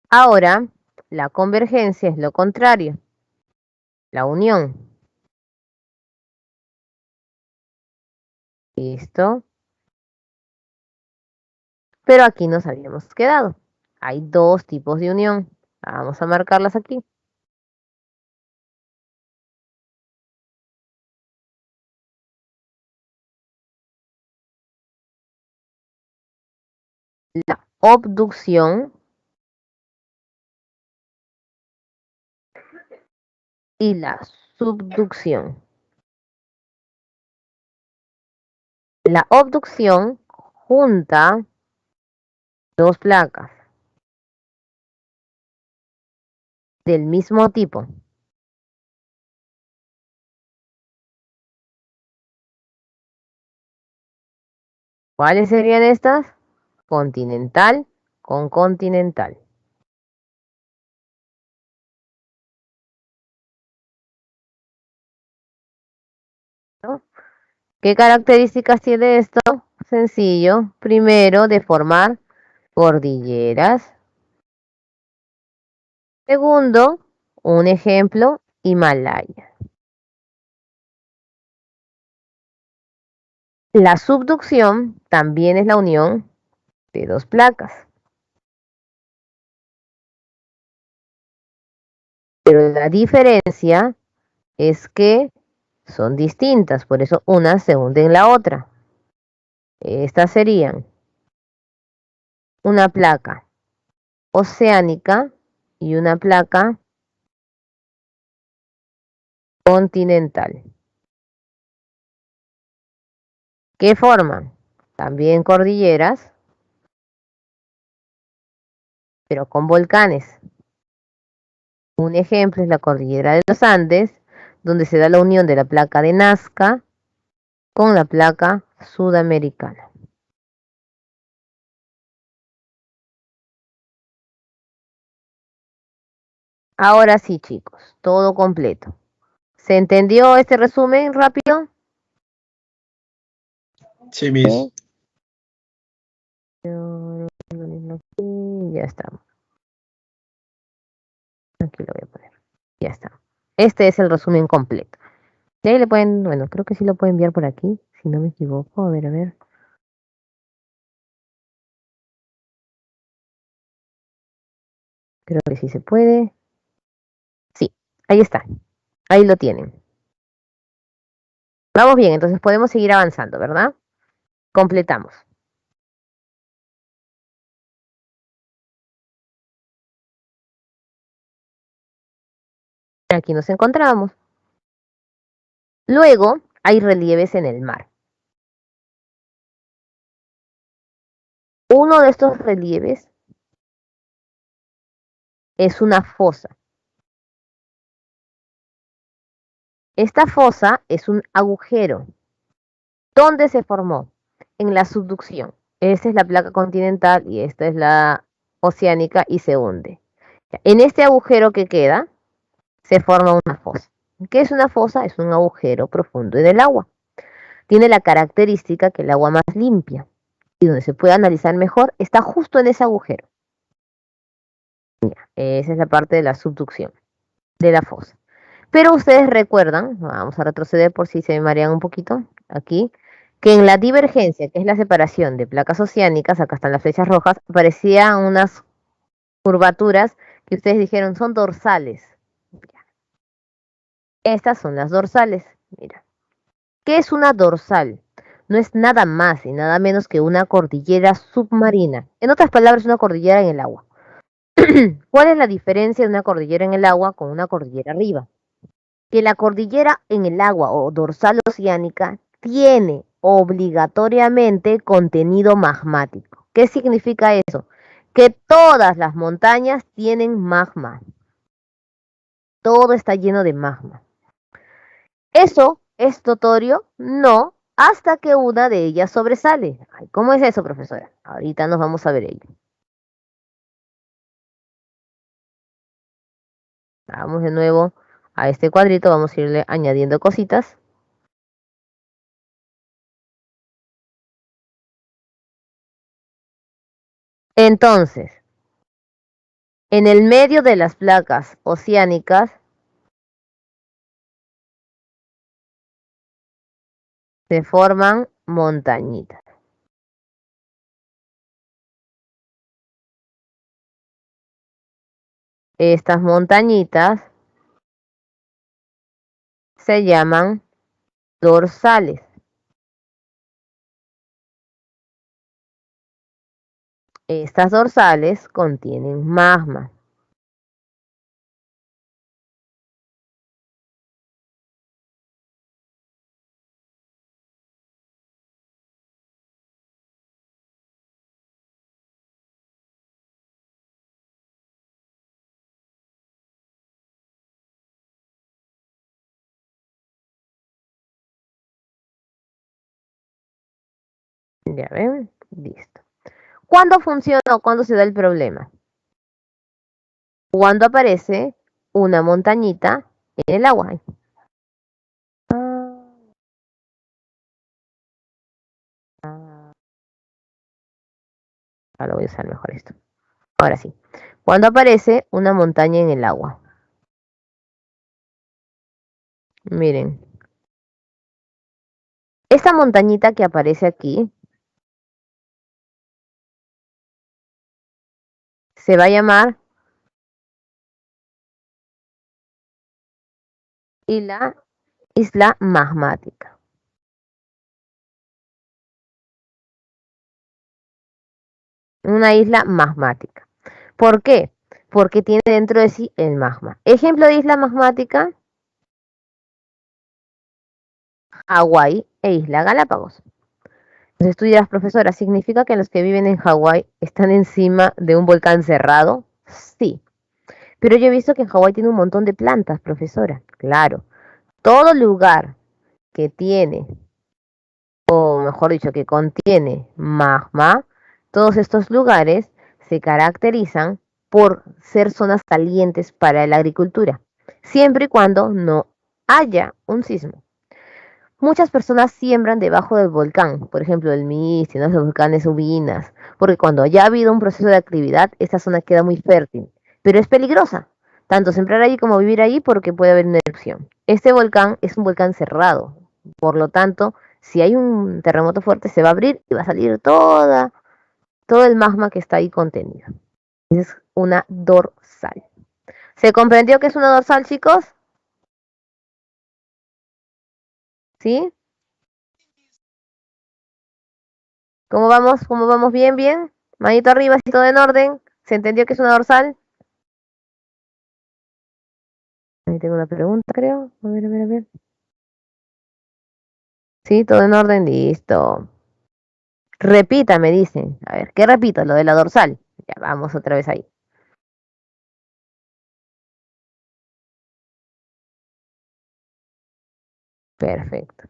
Ahora, la convergencia es lo contrario, la unión. Listo. Pero aquí nos habíamos quedado. Hay dos tipos de unión. Vamos a marcarlas aquí. La obducción y la subducción. La obducción junta dos placas del mismo tipo. ¿Cuáles serían estas? Continental con continental. ¿No? ¿Qué características tiene esto? Sencillo. Primero, de formar cordilleras. Segundo, un ejemplo, Himalaya. La subducción también es la unión de dos placas. Pero la diferencia es que son distintas, por eso una se hunde en la otra. Estas serían una placa oceánica y una placa continental. ¿Qué forman? También cordilleras, pero con volcanes. Un ejemplo es la cordillera de los Andes, donde se da la unión de la placa de Nazca con la placa sudamericana. Ahora sí, chicos, todo completo. ¿Se entendió este resumen rápido? Sí, Miss. Sí. Ya está. Aquí lo voy a poner. Ya está. Este es el resumen completo. Y ahí le pueden, bueno, creo que sí lo pueden enviar por aquí, si no me equivoco. A ver, a ver. Creo que sí se puede. Sí, ahí está. Ahí lo tienen. Vamos bien, entonces podemos seguir avanzando, ¿verdad? Completamos. Aquí nos encontramos. Luego hay relieves en el mar. Uno de estos relieves es una fosa. Esta fosa es un agujero. ¿Dónde se formó? En la subducción. Esta es la placa continental y esta es la oceánica y se hunde. En este agujero que queda, se forma una fosa. ¿Qué es una fosa? Es un agujero profundo en el agua. Tiene la característica que el agua más limpia y donde se puede analizar mejor está justo en ese agujero. Esa es la parte de la subducción de la fosa. Pero ustedes recuerdan, vamos a retroceder por si se me marean un poquito, aquí, que en la divergencia, que es la separación de placas oceánicas, acá están las flechas rojas, aparecían unas curvaturas que ustedes dijeron son dorsales. Estas son las dorsales. Mira, ¿qué es una dorsal? No es nada más y nada menos que una cordillera submarina. En otras palabras, una cordillera en el agua. ¿Cuál es la diferencia de una cordillera en el agua con una cordillera arriba? Que la cordillera en el agua o dorsal oceánica tiene obligatoriamente contenido magmático. ¿Qué significa eso? Que todas las montañas tienen magma. Todo está lleno de magma. ¿Eso es notorio? No, hasta que una de ellas sobresale. Ay, ¿cómo es eso, profesora? Ahorita nos vamos a ver ello. Vamos de nuevo a este cuadrito, vamos a irle añadiendo cositas. Entonces, en el medio de las placas oceánicas se forman montañitas. Estas montañitas se llaman dorsales. Estas dorsales contienen magma. Ya ven, listo. ¿Cuándo funciona o cuándo se da el problema? Cuando aparece una montañita en el agua. Ahora voy a usar mejor esto. Ahora sí. Cuando aparece una montaña en el agua. Miren. Esta montañita que aparece aquí se va a llamar isla magmática. Una isla magmática. ¿Por qué? Porque tiene dentro de sí el magma. Ejemplo de isla magmática, Hawái e Isla Galápagos. Entonces tú dirás, profesora, ¿significa que los que viven en Hawái están encima de un volcán cerrado? Sí, pero yo he visto que en Hawái tiene un montón de plantas, profesora. Claro, todo lugar que tiene, o mejor dicho, que contiene magma, todos estos lugares se caracterizan por ser zonas calientes para la agricultura, siempre y cuando no haya un sismo. Muchas personas siembran debajo del volcán, por ejemplo el Misti, ¿no? Los volcanes Ubinas, porque cuando ya ha habido un proceso de actividad, esta zona queda muy fértil, pero es peligrosa, tanto sembrar allí como vivir allí porque puede haber una erupción. Este volcán es un volcán cerrado, por lo tanto, si hay un terremoto fuerte se va a abrir y va a salir todo el magma que está ahí contenido. Es una dorsal. ¿Se comprendió que es una dorsal, chicos? ¿Sí? ¿Cómo vamos? ¿Cómo vamos? Bien, bien. Manito arriba, si todo en orden. ¿Se entendió que es una dorsal? Ahí tengo una pregunta, creo. A ver, a ver, a ver. Sí, todo en orden, listo. Repita, me dicen. A ver, ¿qué repito? Lo de la dorsal. Ya vamos otra vez ahí. Perfecto.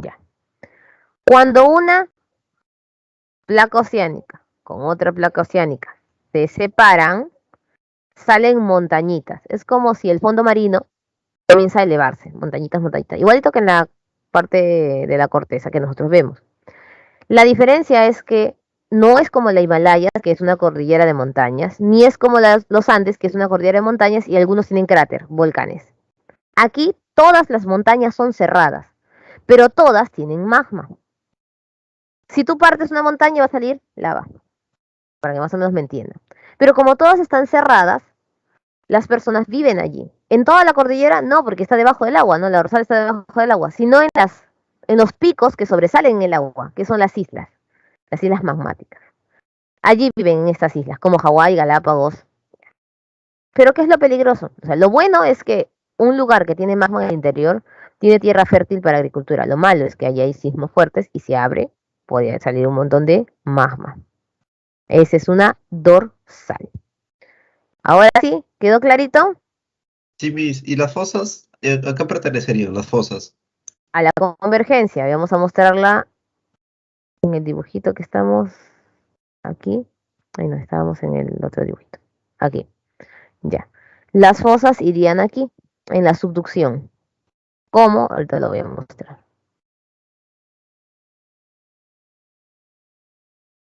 Ya. Cuando una placa oceánica con otra placa oceánica se separan, salen montañitas. Es como si el fondo marino comienza a elevarse. Montañitas, montañitas. Igualito que en la parte de la corteza que nosotros vemos. La diferencia es que no es como la Himalaya, que es una cordillera de montañas, ni es como los Andes, que es una cordillera de montañas y algunos tienen cráter, volcanes. Aquí todas las montañas son cerradas, pero todas tienen magma. Si tú partes una montaña va a salir lava, para que más o menos me entiendan. Pero como todas están cerradas, las personas viven allí. En toda la cordillera no, porque está debajo del agua, ¿no? La dorsal está debajo del agua, sino en los picos que sobresalen en el agua, que son las islas magmáticas. Allí viven en estas islas, como Hawái, Galápagos. Pero ¿qué es lo peligroso? O sea, lo bueno es que un lugar que tiene magma en el interior tiene tierra fértil para agricultura. Lo malo es que allí hay sismos fuertes y se abre, podría salir un montón de magma. Esa es una dorsal. Ahora sí, ¿quedó clarito? Sí, mis, ¿y las fosas? ¿A qué pertenecerían las fosas? A la convergencia. Vamos a mostrarla en el dibujito que estamos aquí. Ahí no, estábamos en el otro dibujito. Aquí. Ya. Las fosas irían aquí, en la subducción. ¿Cómo? Ahorita lo voy a mostrar.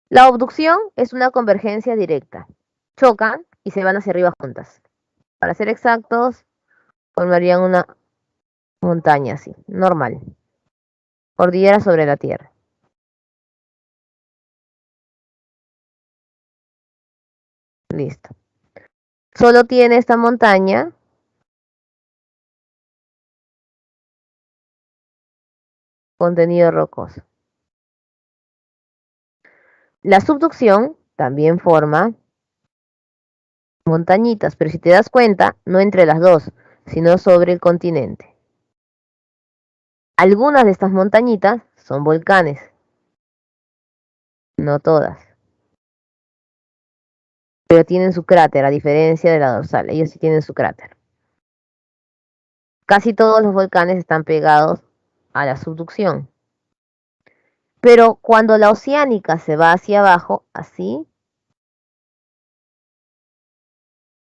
La abducción es una convergencia directa. Chocan y se van hacia arriba juntas. Para ser exactos, formarían una Montaña, sí, normal. Cordillera sobre la Tierra. Listo. Solo tiene esta montaña contenido rocoso. La subducción también forma montañitas, pero si te das cuenta, no entre las dos, sino sobre el continente. Algunas de estas montañitas son volcanes, no todas, pero tienen su cráter, a diferencia de la dorsal, ellos sí tienen su cráter. Casi todos los volcanes están pegados a la subducción. Pero cuando la oceánica se va hacia abajo, así,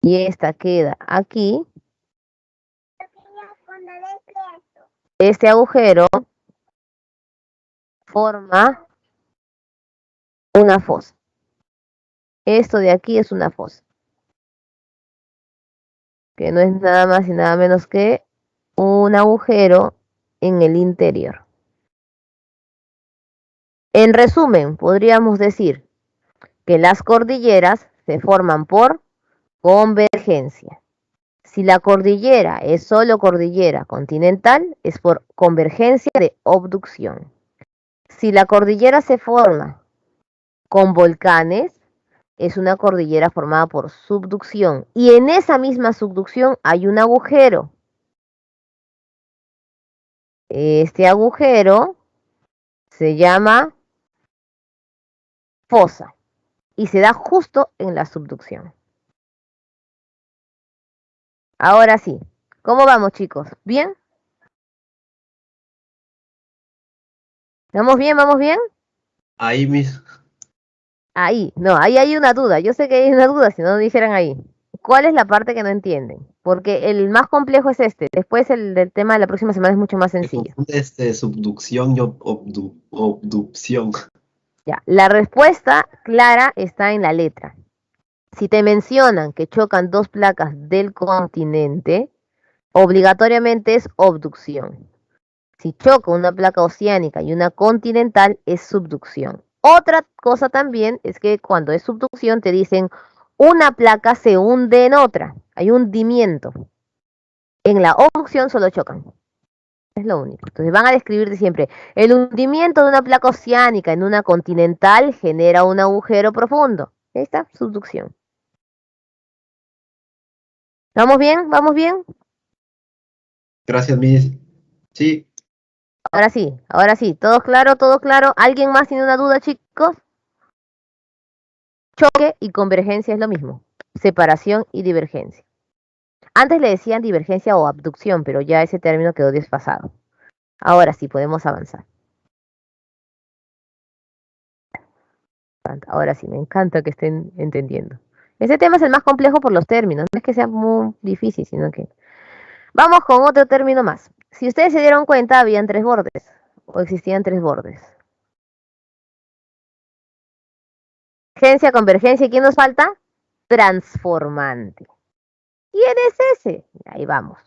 y esta queda aquí, este agujero forma una fosa. Esto de aquí es una fosa, que no es nada más y nada menos que un agujero en el interior. En resumen, podríamos decir que las cordilleras se forman por convergencia. Si la cordillera es solo cordillera continental, es por convergencia de abducción. Si la cordillera se forma con volcanes, es una cordillera formada por subducción. Y en esa misma subducción hay un agujero. Este agujero se llama fosa y se da justo en la subducción. Ahora sí, ¿cómo vamos, chicos? ¿Bien? ¿Vamos bien? ¿Vamos bien? Ahí mis. Ahí, no, ahí hay una duda. Yo sé que hay una duda, si no dijeran ahí. ¿Cuál es la parte que no entienden? Porque el más complejo es este. Después el del tema de la próxima semana es mucho más Me sencillo. confunde subducción y obducción. Ya, la respuesta clara está en la letra. Si te mencionan que chocan dos placas del continente, obligatoriamente es abducción. Si choca una placa oceánica y una continental, es subducción. Otra cosa también es que cuando es subducción te dicen una placa se hunde en otra. Hay hundimiento. En la abducción solo chocan. Es lo único. Entonces van a describirte siempre. El hundimiento de una placa oceánica en una continental genera un agujero profundo. Ahí está, subducción. ¿Vamos bien? ¿Vamos bien? Gracias, mis. Sí, Ahora sí. ¿Todo claro? ¿Todo claro? ¿Alguien más tiene una duda, chicos? Choque y convergencia es lo mismo. Separación y divergencia. Antes le decían divergencia o abducción, pero ya ese término quedó desfasado. Ahora sí, podemos avanzar. Ahora sí, me encanta que estén entendiendo. Ese tema es el más complejo por los términos. No es que sea muy difícil, sino que... Vamos con otro término más. Si ustedes se dieron cuenta, habían tres bordes. O existían tres bordes. Convergencia. ¿Y quién nos falta? Transformante. ¿Quién es ese? Ahí vamos.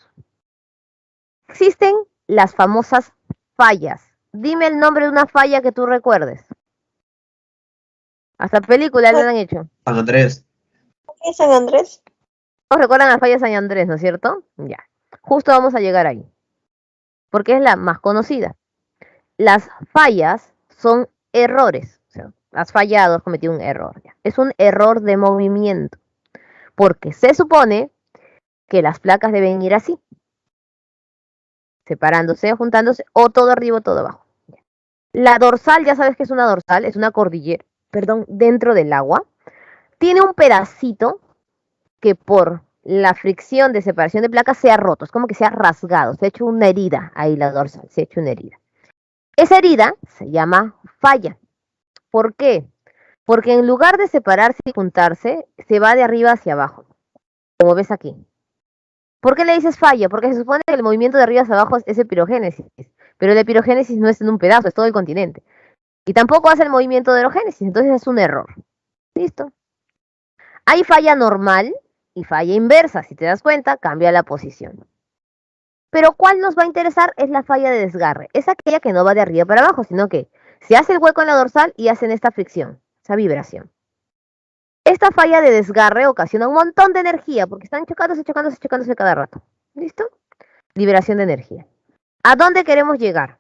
Existen las famosas fallas. Dime el nombre de una falla que tú recuerdes. Hasta película le han hecho. San Andrés. ¿Qué es San Andrés? ¿Todos recuerdan la falla San Andrés, no es cierto? Ya. Justo vamos a llegar ahí. Porque es la más conocida. Las fallas son errores. O sea, has fallado, has cometido un error. Ya. Es un error de movimiento. Porque se supone que las placas deben ir así. Separándose, juntándose, o todo arriba o todo abajo. La dorsal, ya sabes que es una dorsal, es una cordillera, perdón, dentro del agua. Tiene un pedacito que por la fricción de separación de placas se ha roto, es como que se ha rasgado, se ha hecho una herida ahí la dorsal, se ha hecho una herida. Esa herida se llama falla. ¿Por qué? Porque en lugar de separarse y juntarse, se va de arriba hacia abajo, como ves aquí. ¿Por qué le dices falla? Porque se supone que el movimiento de arriba hacia abajo es epirogénesis, pero la epirogénesis no es en un pedazo, es todo el continente. Y tampoco hace el movimiento de erogénesis, entonces es un error. ¿Listo? Hay falla normal y falla inversa. Si te das cuenta, cambia la posición. Pero ¿cuál nos va a interesar? Es la falla de desgarre. Es aquella que no va de arriba para abajo, sino que se hace el hueco en la dorsal y hacen esta fricción, esa vibración. Esta falla de desgarre ocasiona un montón de energía porque están chocándose, chocándose, chocándose cada rato. ¿Listo? Liberación de energía. ¿A dónde queremos llegar?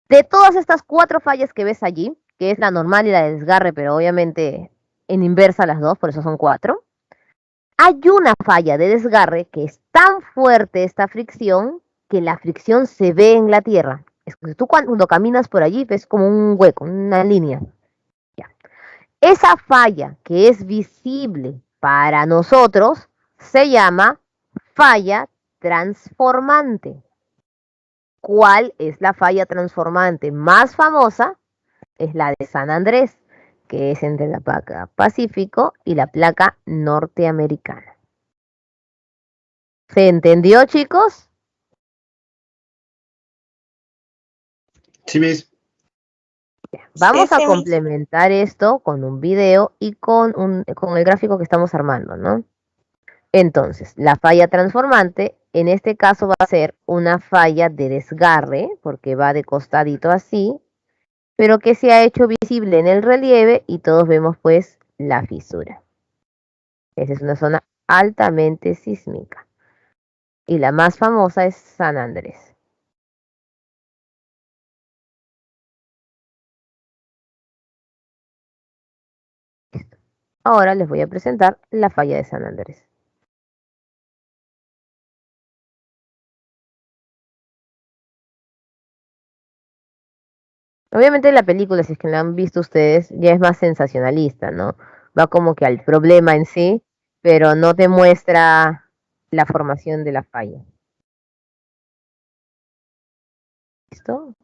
De todas estas 4 fallas que ves allí, que es la normal y la de desgarre, pero obviamente en inversa las dos, por eso son 4, hay una falla de desgarre que es tan fuerte esta fricción que la fricción se ve en la tierra. Es que tú cuando caminas por allí ves como un hueco, una línea. Ya. Esa falla que es visible para nosotros se llama falla transformante. ¿Cuál es la falla transformante más famosa? Es la de San Andrés, que es entre la placa Pacífico y la placa norteamericana. ¿Se entendió, chicos? Sí, Miss. Vamos Sí, a sí, complementar esto con un video y con el gráfico que estamos armando, ¿no? Entonces, la falla transformante, en este caso va a ser una falla de desgarre, porque va de costadito así, pero que se ha hecho visible en el relieve y todos vemos pues la fisura. Esa es una zona altamente sísmica. Y la más famosa es San Andrés. Ahora les voy a presentar la falla de San Andrés. Obviamente la película, si es que la han visto ustedes, ya es más sensacionalista, ¿no? Va como que al problema en sí, pero no te muestra la formación de la falla. ¿Listo?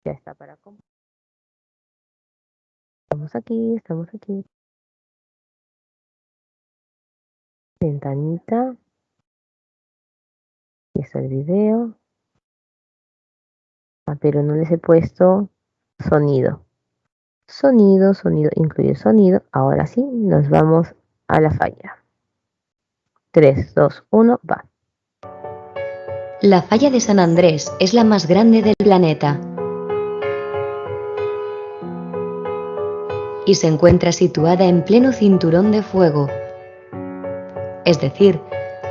Ya está para comprar. Estamos aquí, estamos aquí. Ventanita. Aquí está el video. Ah, pero no les he puesto sonido. Sonido, sonido, incluye sonido. Ahora sí, nos vamos a la falla. 3, 2, 1, va. La falla de San Andrés es la más grande del planeta y se encuentra situada en pleno cinturón de fuego, es decir,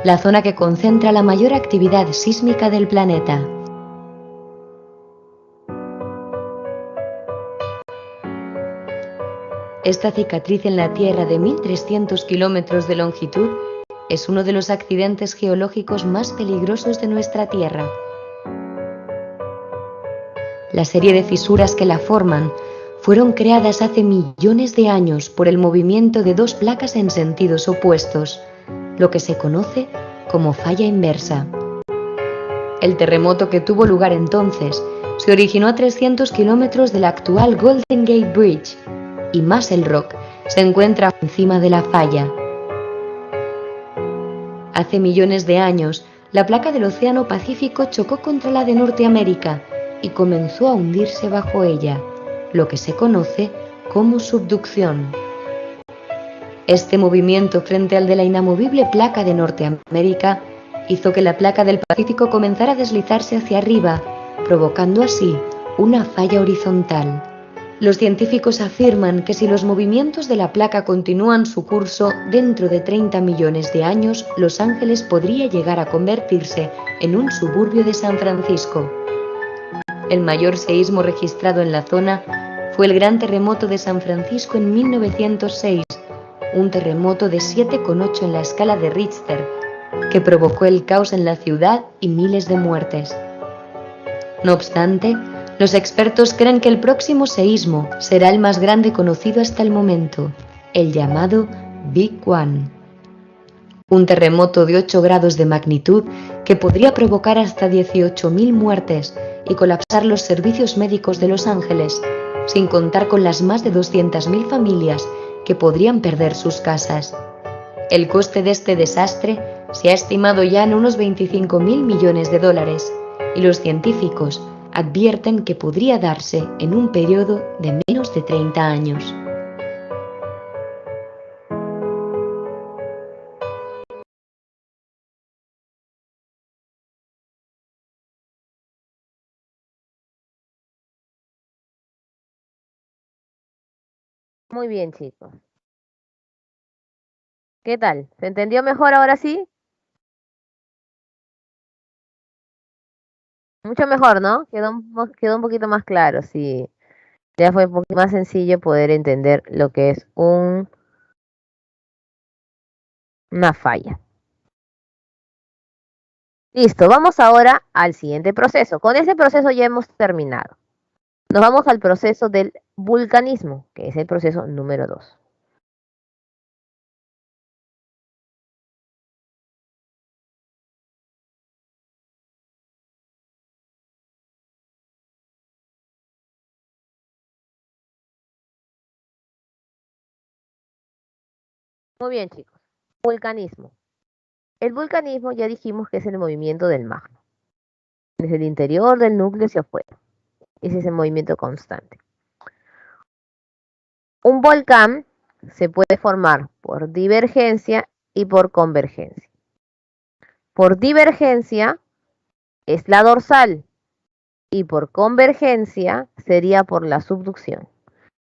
la zona que concentra la mayor actividad sísmica del planeta. Esta cicatriz en la Tierra de 1.300 kilómetros de longitud es uno de los accidentes geológicos más peligrosos de nuestra Tierra. La serie de fisuras que la forman fueron creadas hace millones de años por el movimiento de 2 placas en sentidos opuestos, lo que se conoce como falla inversa. El terremoto que tuvo lugar entonces se originó a 300 kilómetros del actual Golden Gate Bridge y Muscle Rock se encuentra encima de la falla. Hace millones de años, la placa del Océano Pacífico chocó contra la de Norteamérica y comenzó a hundirse bajo ella, lo que se conoce como subducción. Este movimiento frente al de la inamovible placa de Norteamérica hizo que la placa del Pacífico comenzara a deslizarse hacia arriba, provocando así una falla horizontal. Los científicos afirman que si los movimientos de la placa continúan su curso, dentro de 30 millones de años, Los Ángeles podría llegar a convertirse en un suburbio de San Francisco. El mayor seísmo registrado en la zona fue el Gran Terremoto de San Francisco en 1906, un terremoto de 7,8 en la escala de Richter, que provocó el caos en la ciudad y miles de muertes. No obstante, los expertos creen que el próximo seísmo será el más grande conocido hasta el momento, el llamado Big One. Un terremoto de 8 grados de magnitud que podría provocar hasta 18.000 muertes y colapsar los servicios médicos de Los Ángeles, sin contar con las más de 200.000 familias que podrían perder sus casas. El coste de este desastre se ha estimado ya en unos 25.000 millones de dólares y los científicos advierten que podría darse en un periodo de menos de 30 años. Muy bien, chicos. ¿Qué tal? ¿Se entendió mejor ahora sí? Mucho mejor, ¿no? Quedó un poquito más claro, sí. Ya fue un poquito más sencillo poder entender lo que es una falla. Listo, vamos ahora al siguiente proceso. Con ese proceso ya hemos terminado. Nos vamos al proceso del vulcanismo, que es el proceso número 2. Muy bien, chicos. Vulcanismo. El vulcanismo ya dijimos que es el movimiento del magma, desde el interior del núcleo hacia afuera. Ese es el movimiento constante. Un volcán se puede formar por divergencia y por convergencia. Por divergencia es la dorsal y por convergencia sería por la subducción.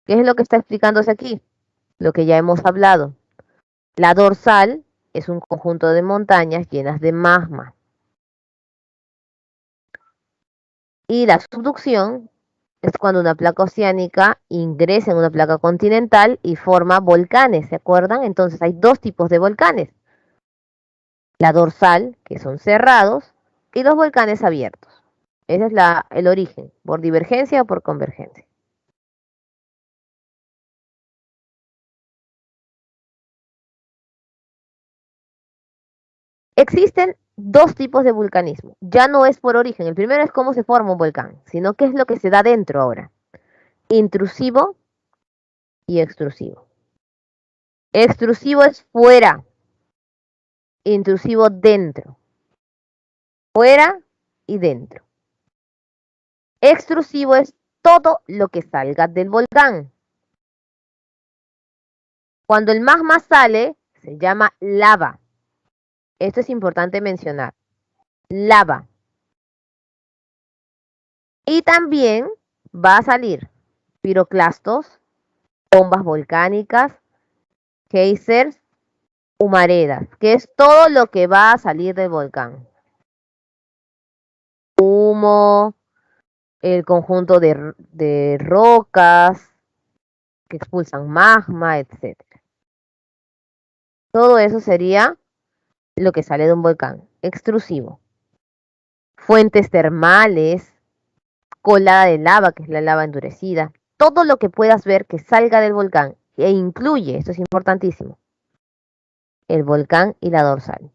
¿Qué es lo que está explicándose aquí? Lo que ya hemos hablado. La dorsal es un conjunto de montañas llenas de magma. Y la subducción es cuando una placa oceánica ingresa en una placa continental y forma volcanes, ¿se acuerdan? Entonces hay dos tipos de volcanes. La dorsal, que son cerrados, y los volcanes abiertos. Ese es el origen, por divergencia o por convergencia. Existen dos tipos de vulcanismo. Ya no es por origen. El primero es cómo se forma un volcán, sino qué es lo que se da dentro ahora. Intrusivo y extrusivo. Extrusivo es fuera, intrusivo dentro. Fuera y dentro. Extrusivo es todo lo que salga del volcán. Cuando el magma sale, se llama lava. Esto es importante mencionar. Lava. Y también va a salir piroclastos, bombas volcánicas, geysers, humaredas, que es todo lo que va a salir del volcán. Humo, el conjunto de rocas que expulsan magma, etcétera. Todo eso sería lo que sale de un volcán. Extrusivo. Fuentes termales, colada de lava, que es la lava endurecida. Todo lo que puedas ver que salga del volcán e incluye, esto es importantísimo, el volcán y la dorsal.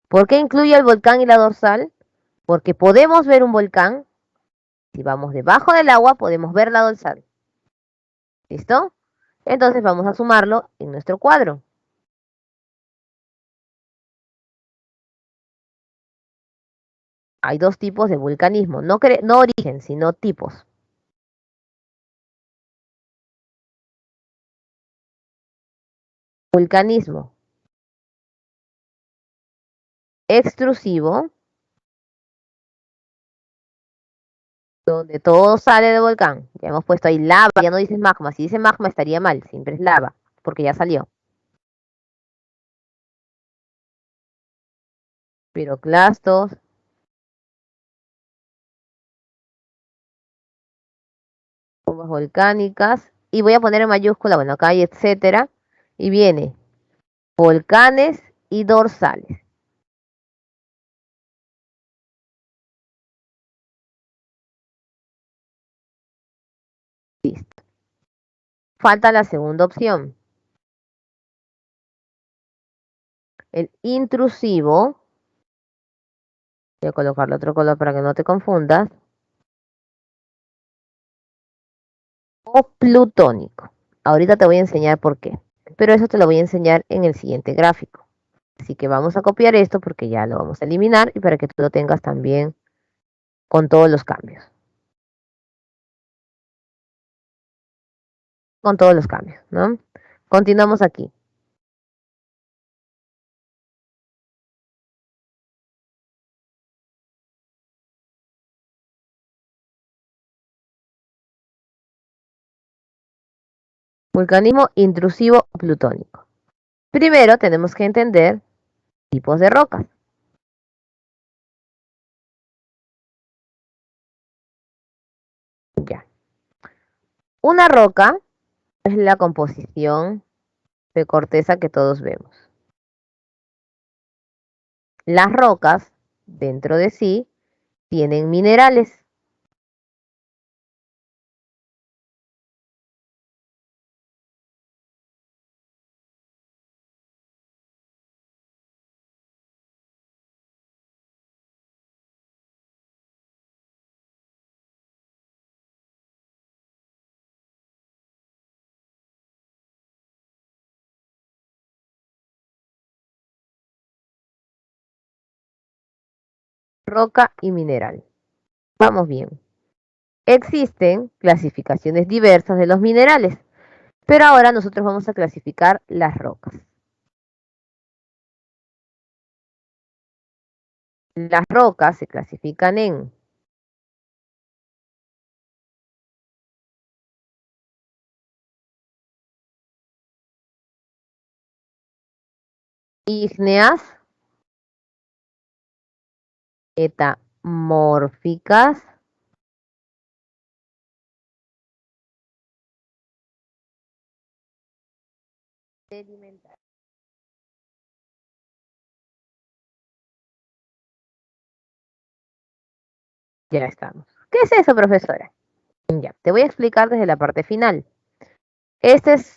¿Por qué incluye el volcán y la dorsal? Porque podemos ver un volcán. Si vamos debajo del agua, podemos ver la dorsal. ¿Listo? Entonces vamos a sumarlo en nuestro cuadro. Hay dos tipos de vulcanismo, no origen, sino tipos. Vulcanismo extrusivo, donde todo sale del volcán. Ya hemos puesto ahí lava, ya no dices magma. Si dice magma estaría mal, siempre es lava, porque ya salió. Piroclastos, bombas volcánicas. Y voy a poner en mayúscula, bueno, acá hay etcétera. Y viene volcanes y dorsales. Listo. Falta la segunda opción. El intrusivo. Voy a colocarle otro color para que no te confundas. O plutónico. Ahorita te voy a enseñar por qué. Pero eso te lo voy a enseñar en el siguiente gráfico. Así que vamos a copiar esto porque ya lo vamos a eliminar y para que tú lo tengas también con todos los cambios. Con todos los cambios, ¿no? Continuamos aquí. Vulcanismo intrusivo plutónico. Primero tenemos que entender tipos de rocas. Ya. Una roca es la composición de corteza que todos vemos. Las rocas, dentro de sí, tienen minerales. Roca y mineral. Vamos bien. Existen clasificaciones diversas de los minerales, pero ahora nosotros vamos a clasificar las rocas. Las rocas se clasifican en ígneas, metamórficas, sedimentarias. Ya estamos. ¿Qué es eso, profesora? Ya, te voy a explicar desde la parte final. Esta es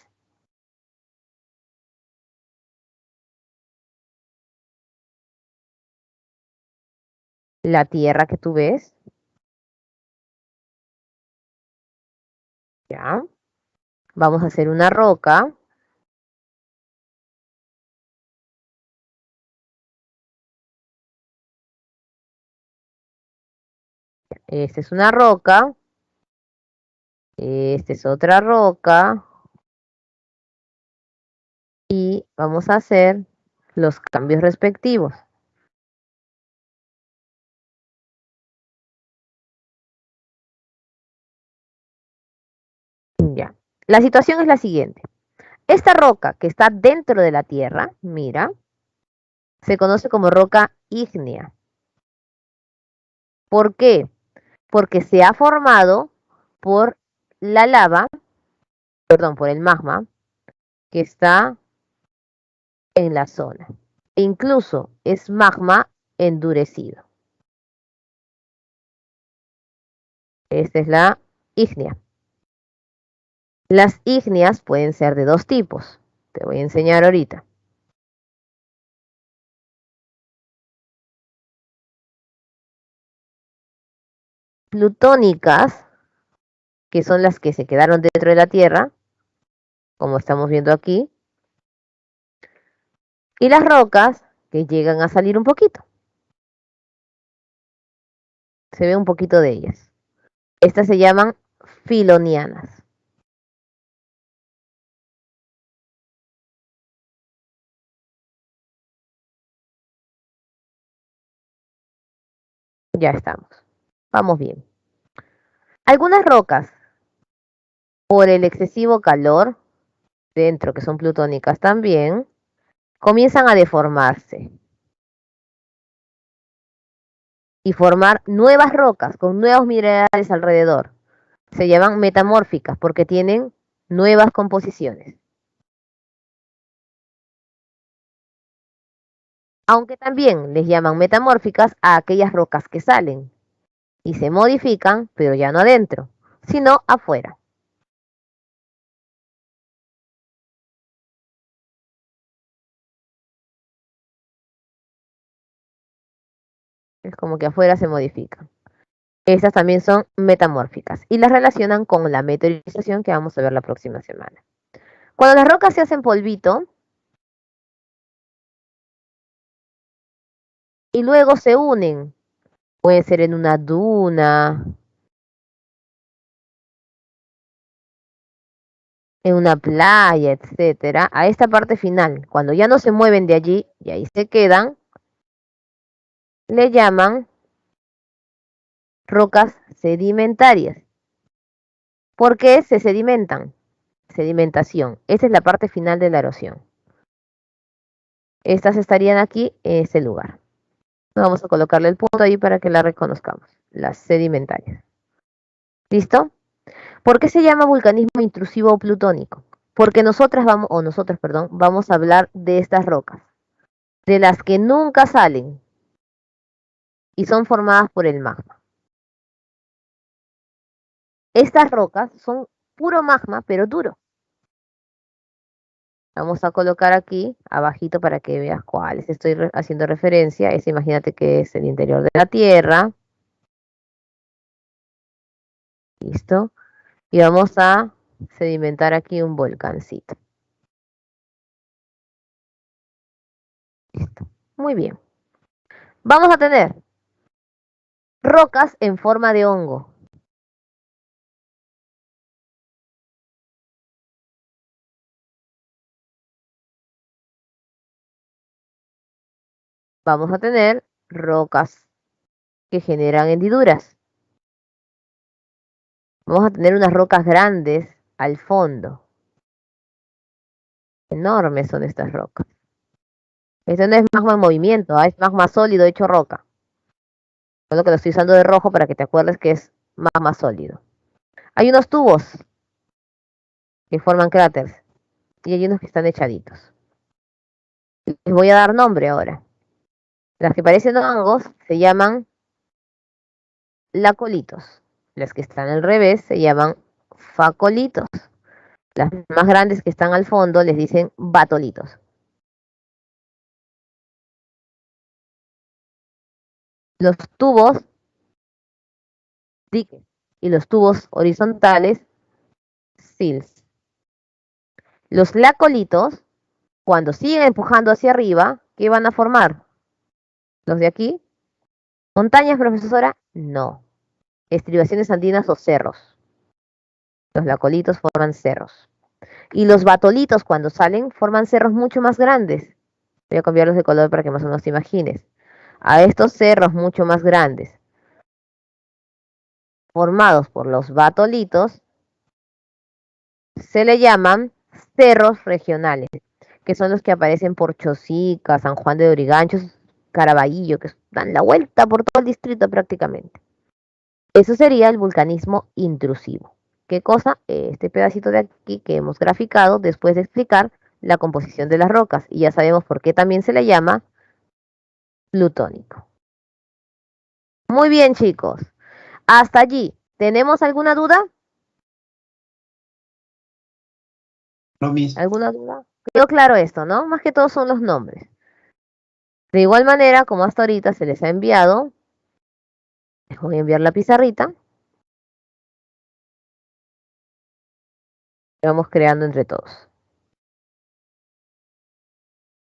la tierra que tú ves. Ya. Vamos a hacer una roca. Esta es una roca. Esta es otra roca. Y vamos a hacer los cambios respectivos. Ya. La situación es la siguiente. Esta roca que está dentro de la tierra, mira, se conoce como roca ígnea. ¿Por qué? Porque se ha formado por la lava, perdón, por el magma que está en la zona. E incluso es magma endurecido. Esta es la ígnea. Las ígneas pueden ser de dos tipos. Te voy a enseñar ahorita. Plutónicas, que son las que se quedaron dentro de la Tierra, como estamos viendo aquí, y las rocas que llegan a salir un poquito. Se ve un poquito de ellas. Estas se llaman filonianas. Ya estamos. Vamos bien. Algunas rocas, por el excesivo calor, dentro que son plutónicas también, comienzan a deformarse y formar nuevas rocas con nuevos minerales alrededor. Se llaman metamórficas porque tienen nuevas composiciones. Aunque también les llaman metamórficas a aquellas rocas que salen y se modifican, pero ya no adentro, sino afuera. Es como que afuera se modifican. Estas también son metamórficas y las relacionan con la meteorización que vamos a ver la próxima semana. Cuando las rocas se hacen polvito y luego se unen, puede ser en una duna, en una playa, etcétera, a esta parte final, cuando ya no se mueven de allí y ahí se quedan, le llaman rocas sedimentarias. ¿Por qué se sedimentan? sedimentación. Esta es la parte final de la erosión. Estas estarían aquí en este lugar. Vamos a colocarle el punto ahí para que la reconozcamos. Las sedimentarias. ¿Listo? ¿Por qué se llama vulcanismo intrusivo o plutónico? Porque nosotros, perdón, vamos a hablar de estas rocas, de las que nunca salen y son formadas por el magma. Estas rocas son puro magma, pero duro. Vamos a colocar aquí abajito para que veas cuáles estoy haciendo referencia. Imagínate que es el interior de la Tierra. Listo. Y vamos a sedimentar aquí un volcancito. Listo. Muy bien. Vamos a tener rocas en forma de hongo. Vamos a tener rocas que generan hendiduras. Vamos a tener unas rocas grandes al fondo. Enormes son estas rocas. Esto no es magma en movimiento, es magma sólido hecho roca. Solo que lo estoy usando de rojo para que te acuerdes que es magma sólido. Hay unos tubos que forman cráteres y hay unos que están echaditos. Les voy a dar nombre ahora. Las que parecen hongos se llaman lacolitos. Las que están al revés se llaman facolitos. Las más grandes que están al fondo les dicen batolitos. Los tubos diques y los tubos horizontales sills. Los lacolitos, cuando siguen empujando hacia arriba, ¿qué van a formar? Los de aquí. ¿Montañas, profesora? No. Estribaciones andinas o cerros. Los lacolitos forman cerros. Y los batolitos, cuando salen, forman cerros mucho más grandes. Voy a cambiarlos de color para que más o menos te imagines. A estos cerros mucho más grandes, formados por los batolitos, se le llaman cerros regionales, que son los que aparecen por Chosica, San Juan de Lurigancho, Caraballo, que dan la vuelta por todo el distrito prácticamente. Eso sería el vulcanismo intrusivo. ¿Qué cosa? Este pedacito de aquí que hemos graficado después de explicar la composición de las rocas. Y ya sabemos por qué también se le llama plutónico. Muy bien, chicos. Hasta allí. ¿Tenemos alguna duda? No, Miss. ¿Alguna duda? Quedó claro esto, ¿no? Más que todo son los nombres. De igual manera, como hasta ahorita se les ha enviado, les voy a enviar la pizarrita. Y vamos creando entre todos.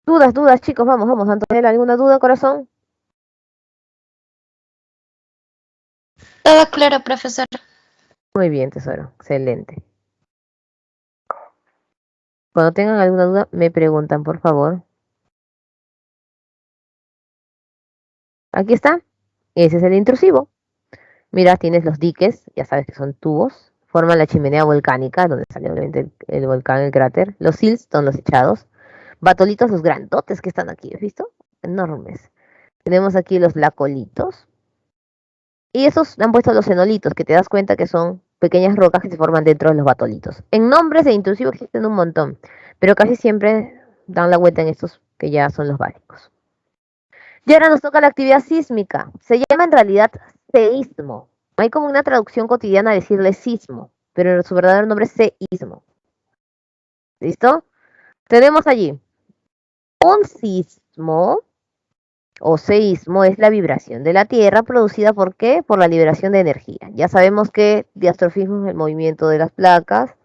Dudas, chicos, vamos, Antonella, ¿alguna duda, corazón? Todo claro, profesor. Muy bien, tesoro, excelente. Cuando tengan alguna duda, me preguntan, por favor. Aquí está. Ese es el intrusivo. Mira, tienes los diques, ya sabes que son tubos. Forman la chimenea volcánica, donde sale obviamente el volcán, el cráter. Los sills son los echados. Batolitos, los grandotes que están aquí, ¿has visto? Enormes. Tenemos aquí los lacolitos. Y esos han puesto los enolitos, que te das cuenta que son pequeñas rocas que se forman dentro de los batolitos. En nombres de intrusivo existen un montón, pero casi siempre dan la vuelta en estos que ya son los básicos. Y ahora nos toca la actividad sísmica. Se llama en realidad seísmo. No hay como una traducción cotidiana decirle sismo, pero su verdadero nombre es seísmo. ¿Listo? Tenemos allí un sismo o seísmo es la vibración de la Tierra producida ¿por qué? Por la liberación de energía. Ya sabemos que diastrofismo es el movimiento de las placas,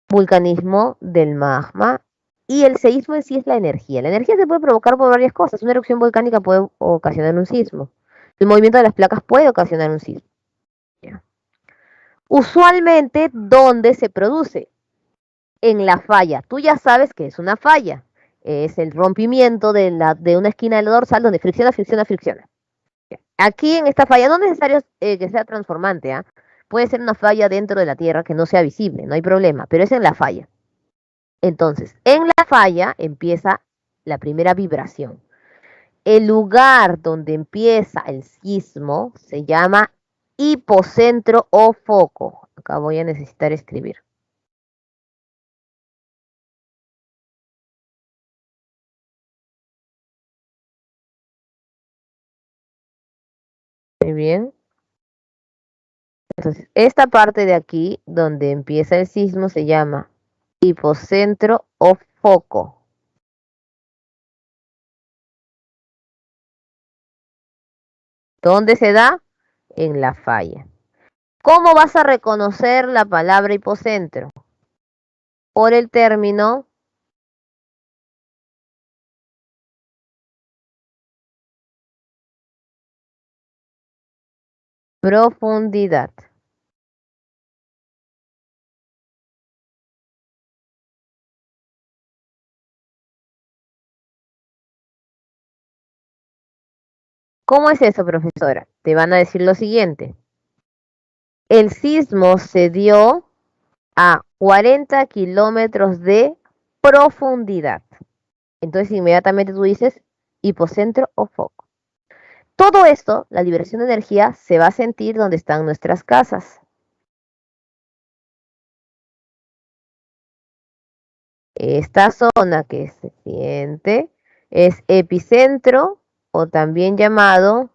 vulcanismo del magma y el seísmo en sí es la energía. La energía se puede provocar por varias cosas. Una erupción volcánica puede ocasionar un sismo. El movimiento de las placas puede ocasionar un sismo. ¿Ya? Usualmente, ¿dónde se produce? En la falla. Tú ya sabes que es una falla. Es el rompimiento de una esquina del dorsal donde fricciona. Aquí en esta falla no es necesario que sea transformante, ¿ah? Puede ser una falla dentro de la Tierra que no sea visible, no hay problema, pero es en la falla. Entonces, en la falla empieza la primera vibración. El lugar donde empieza el sismo se llama hipocentro o foco. Acá voy a necesitar escribir. Muy bien. Entonces, esta parte de aquí, donde empieza el sismo, se llama hipocentro o foco. ¿Dónde se da? En la falla. ¿Cómo vas a reconocer la palabra hipocentro? Por el término profundidad. ¿Cómo es eso, profesora? Te van a decir lo siguiente. El sismo se dio a 40 kilómetros de profundidad. Entonces inmediatamente tú dices hipocentro o foco. Todo esto, la liberación de energía, se va a sentir donde están nuestras casas. Esta zona que se siente es epicentro o también llamado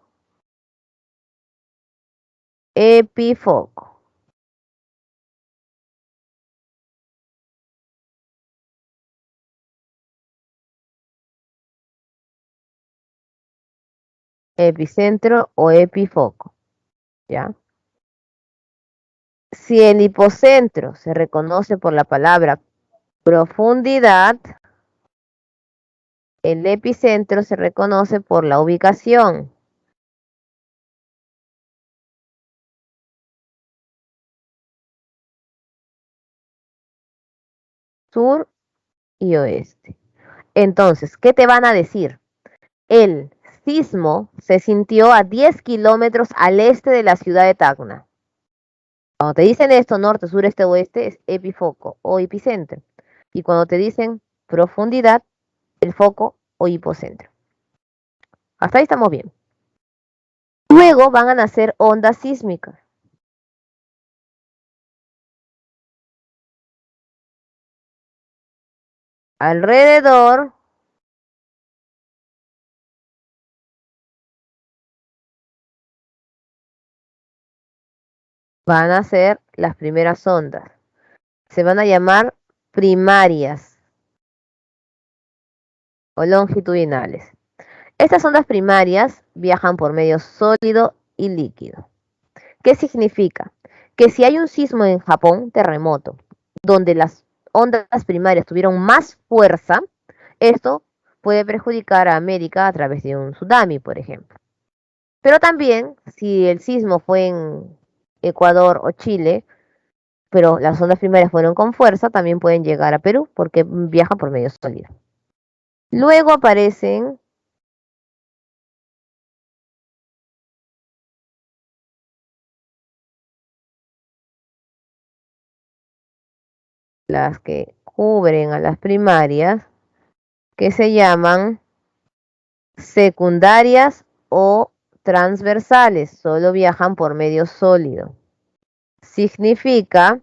epifoco. Epicentro o epifoco, ¿ya? Si el hipocentro se reconoce por la palabra profundidad, el epicentro se reconoce por la ubicación. Sur y oeste. Entonces, ¿qué te van a decir? El sismo se sintió a 10 kilómetros al este de la ciudad de Tacna. Cuando te dicen esto, norte, sur, este, oeste, es epifoco o epicentro. Y cuando te dicen profundidad, el foco o hipocentro. Hasta ahí estamos bien. Luego van a nacer ondas sísmicas. Alrededor van a ser las primeras ondas. Se van a llamar primarias o longitudinales. Estas ondas primarias viajan por medio sólido y líquido. ¿Qué significa? Que si hay un sismo en Japón, terremoto, donde las ondas primarias tuvieron más fuerza, esto puede perjudicar a América a través de un tsunami, por ejemplo. Pero también, si el sismo fue en Ecuador o Chile, pero las ondas primarias fueron con fuerza, también pueden llegar a Perú porque viajan por medio sólido. Luego aparecen las que cubren a las primarias, que se llaman secundarias o transversales, solo viajan por medio sólido. Significa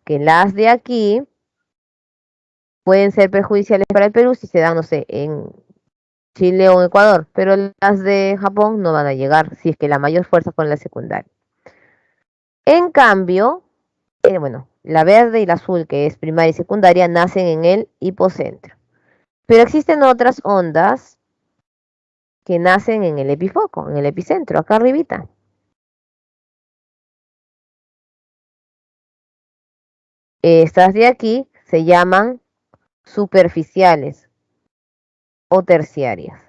que las de aquí pueden ser perjudiciales para el Perú si se dan, no sé, en Chile o en Ecuador, pero las de Japón no van a llegar si es que la mayor fuerza fue en la secundaria. En cambio, bueno, la verde y la azul, que es primaria y secundaria, nacen en el hipocentro. Pero existen otras ondas que nacen en el epifoco, en el epicentro, acá arribita. Estas de aquí se llaman superficiales o terciarias.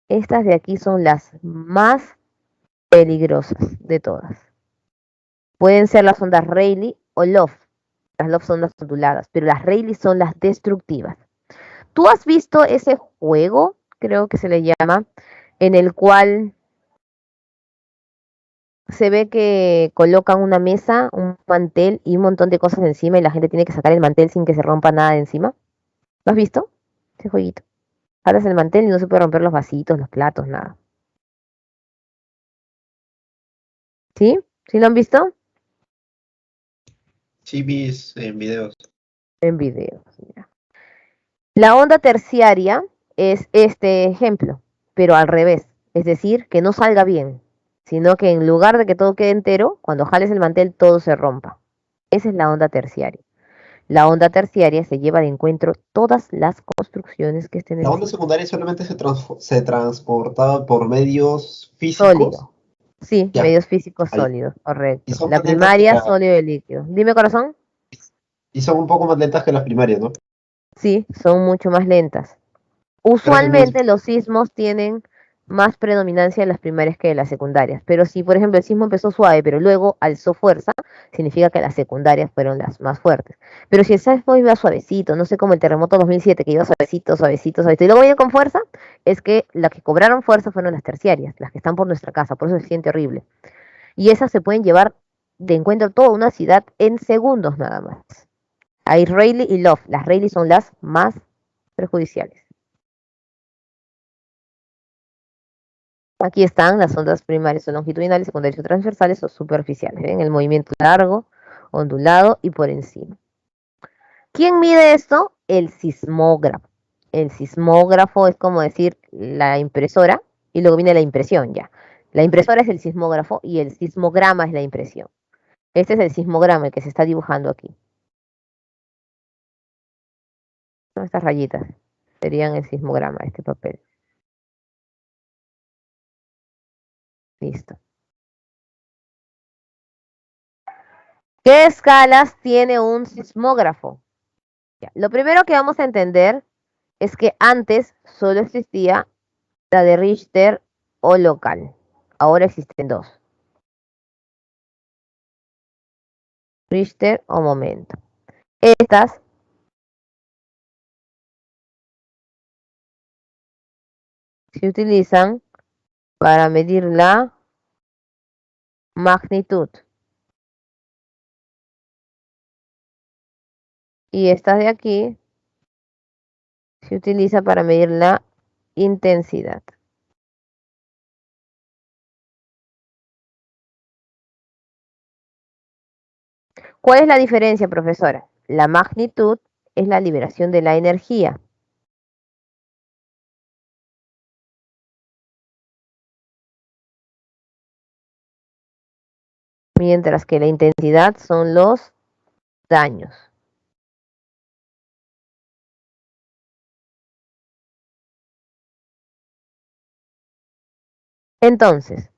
Estas de aquí son las más peligrosas de todas. Pueden ser las ondas Rayleigh o Loft. Las Loft son las onduladas, pero las Rayleigh son las destructivas. ¿Tú has visto ese juego, creo que se le llama, en el cual se ve que colocan una mesa, un mantel y un montón de cosas encima y la gente tiene que sacar el mantel sin que se rompa nada de encima. ¿Lo has visto? Ese jueguito. Jalas el mantel y no se puede romper los vasitos, los platos, nada. ¿Sí? ¿Sí lo han visto? Sí, vi en videos. En video. Mira. La onda terciaria es este ejemplo, pero al revés. Es decir, que no salga bien, sino que en lugar de que todo quede entero, cuando jales el mantel todo se rompa. Esa es la onda terciaria. La onda terciaria se lleva de encuentro todas las construcciones que estén La onda encima. secundaria solamente se transportaba por medios físicos. Sólido. Sí, Ya, medios físicos ahí. sólidos, Y correcto. son La más lentas que primaria, sólido y líquido. Dime, corazón. y son un poco más lentas que las primarias, ¿no? Sí, son mucho más lentas. Pero es el mismo. Usualmente los sismos tienen más predominancia en las primarias que en las secundarias. Pero si, por ejemplo, el sismo empezó suave, pero luego alzó fuerza, significa que las secundarias fueron las más fuertes. Pero si el sismo iba suavecito, no sé como el terremoto 2007, que iba suavecito, suavecito, suavecito, y luego viene con fuerza, es que las que cobraron fuerza fueron las terciarias, las que están por nuestra casa, por eso se siente horrible. Y esas se pueden llevar de encuentro toda una ciudad en segundos nada más. Hay Rayleigh y Love. Las Rayleigh son las más perjudiciales. Aquí están las ondas primarias o longitudinales, secundarias o transversales o superficiales. ¿Ven? El movimiento largo, ondulado y por encima. ¿Quién mide esto? El sismógrafo. El sismógrafo es como decir la impresora y luego viene la impresión ya. La impresora es el sismógrafo y el sismograma es la impresión. Este es el sismograma el que se está dibujando aquí. Son estas rayitas. Serían el sismograma, este papel. Listo. ¿Qué escalas tiene un sismógrafo? Ya, lo primero que vamos a entender es que antes solo existía la de Richter o local. Ahora existen dos. Richter o momento. Estas se utilizan para medir la magnitud. Y estas de aquí se utiliza para medir la intensidad. ¿Cuál es la diferencia, profesora? La magnitud es la liberación de la energía. Mientras que la intensidad son los daños. Entonces,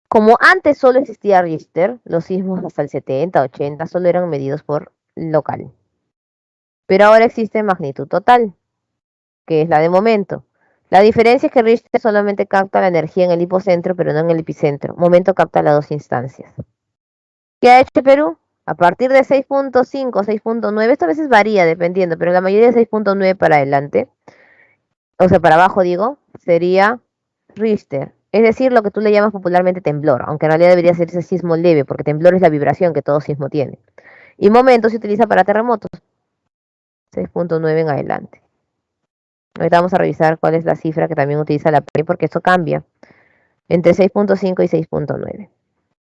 como antes solo existía Richter, los sismos hasta el 70, 80 solo eran medidos por local. Pero ahora existe magnitud total, que es la de momento. La diferencia es que Richter solamente capta la energía en el hipocentro, pero no en el epicentro. Momento capta las dos instancias. ¿Qué ha hecho Perú? A partir de 6.5, 6.9, esto a veces varía dependiendo, pero la mayoría de 6.9 para adelante, o sea, para abajo digo, sería Richter. Es decir, lo que tú le llamas popularmente temblor, aunque en realidad debería ser ese sismo leve, porque temblor es la vibración que todo sismo tiene. Y momento se utiliza para terremotos, 6.9 en adelante. Ahorita vamos a revisar cuál es la cifra que también utiliza la PRI, porque esto cambia entre 6.5 y 6.9.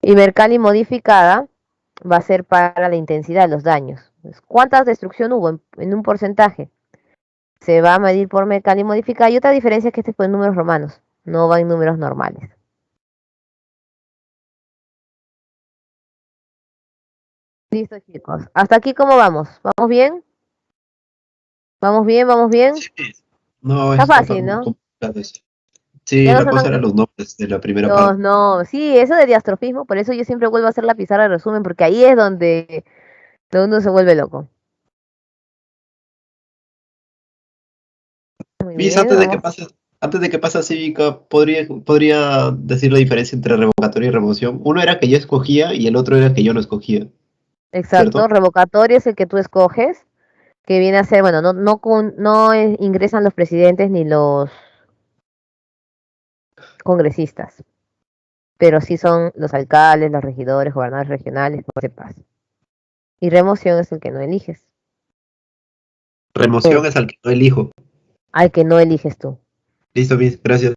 Y Mercalli modificada va a ser para la intensidad de los daños. ¿Cuánta destrucción hubo en un porcentaje? Se va a medir por Mercalli modificada. Y otra diferencia es que este fue en números romanos, no va en números normales. Listo, chicos. ¿Hasta aquí cómo vamos? ¿Vamos bien? ¿Vamos bien? ¿Vamos bien? Sí. No, Está está fácil, ¿no? complicado eso. Sí, Ya no la está tan cosa eran los nombres de la primera No, parte. no, sí, eso de diastrofismo, por eso yo siempre vuelvo a hacer la pizarra de resumen, porque ahí es donde uno se vuelve loco. Muy Bis, bien, vamos. antes de que pase a cívica, podría decir la diferencia entre revocatoria y remoción. Uno era que yo escogía y el otro era que yo no escogía, Exacto, ¿cierto? revocatorio es el que tú escoges, que viene a ser, bueno, no ingresan los presidentes ni los congresistas. pero sí son los alcaldes, los regidores, gobernadores regionales, por ese pasa. Y remoción es el que no eliges, Remoción es al que no elijo. al que no eliges tú. Listo, Miss, gracias.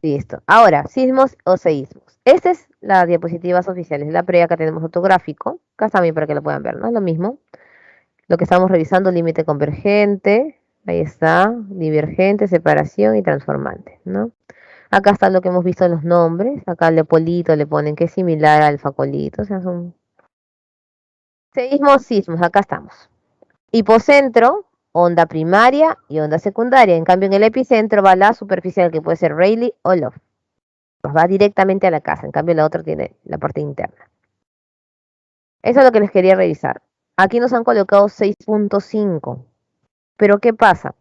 Listo. Ahora, sismos o seísmos. Esta es la diapositivas oficiales. La pre, acá tenemos otro gráfico. Acá está bien para que lo puedan ver, ¿no? Es lo mismo. Lo que estamos revisando, límite convergente. Ahí está. Divergente, separación y transformante, ¿no? Acá está lo que hemos visto en los nombres. Acá al Leopolito le ponen que es similar al Facolito. O sea, son seísmos, sismos. Acá estamos. Hipocentro, onda primaria y onda secundaria. En cambio, en el epicentro va la superficial, que puede ser Rayleigh o Love. Pues va directamente a la casa, en cambio la otra tiene la parte interna. Eso es lo que les quería revisar. Aquí nos han colocado 6.5. Pero ¿qué pasa?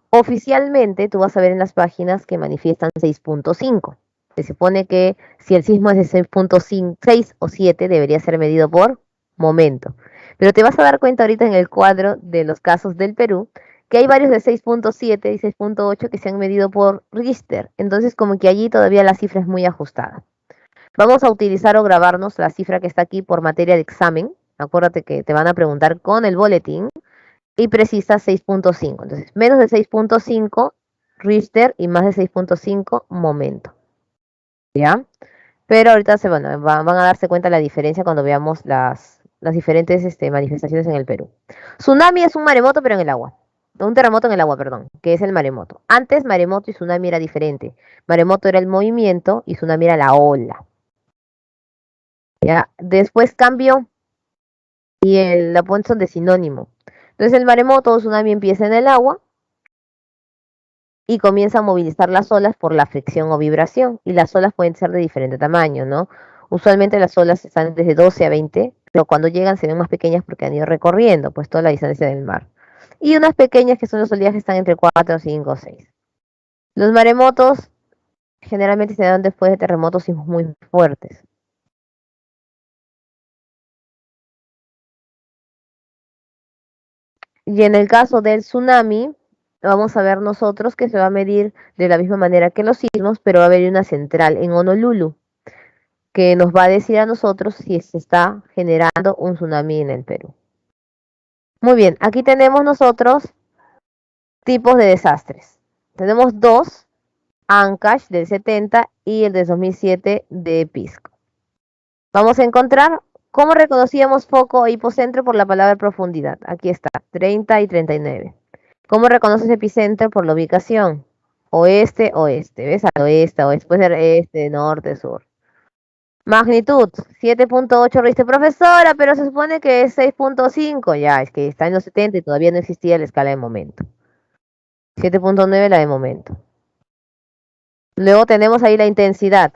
Oficialmente tú vas a ver en las páginas que manifiestan 6.5. Se supone que si el sismo es de 6.5, 6 o 7 debería ser medido por momento. Pero te vas a dar cuenta ahorita en el cuadro de los casos del Perú que hay varios de 6.7 y 6.8 que se han medido por Richter. Entonces como que allí todavía la cifra es muy ajustada. Vamos a utilizar o grabarnos la cifra que está aquí por materia de examen. Acuérdate que te van a preguntar con el boletín y precisa 6.5. Entonces, menos de 6.5 Richter y más de 6.5 momento. ¿Ya? Pero ahorita van a darse cuenta la diferencia cuando veamos las diferentes manifestaciones en el Perú. Tsunami es un maremoto, pero en el agua. Un terremoto en el agua, perdón, que es el maremoto. Antes maremoto y tsunami era diferente. Maremoto era el movimiento y tsunami era la ola. ¿Ya? Después cambió y la son de sinónimo. Entonces el maremoto o tsunami empieza en el agua y comienza a movilizar las olas por la fricción o vibración. Y las olas pueden ser de diferente tamaño, ¿no? Usualmente las olas están desde 12 a 20, pero cuando llegan se ven más pequeñas porque han ido recorriendo pues toda la distancia del mar. Y unas pequeñas que son los oleajes están entre 4, 5 o 6. Los maremotos generalmente se dan después de terremotos sismos muy fuertes. Y en el caso del tsunami, vamos a ver nosotros que se va a medir de la misma manera que los sismos, pero va a haber una central en Honolulu que nos va a decir a nosotros si se está generando un tsunami en el Perú. Muy bien, aquí tenemos nosotros tipos de desastres. Tenemos dos, Ancash del 70 y el del 2007 de Pisco. Vamos a encontrar cómo reconocíamos foco e hipocentro por la palabra profundidad. Aquí está, 30 y 39. ¿Cómo reconoces epicentro? Por la ubicación. Oeste, oeste. ¿Ves? Al oeste, oeste. Puede ser este, norte, sur. Magnitud, 7.8 Richter. Profesora, pero se supone que es 6.5. Ya, es que está en los 70 y todavía no existía la escala de momento. 7.9 la de momento. Luego tenemos ahí la intensidad.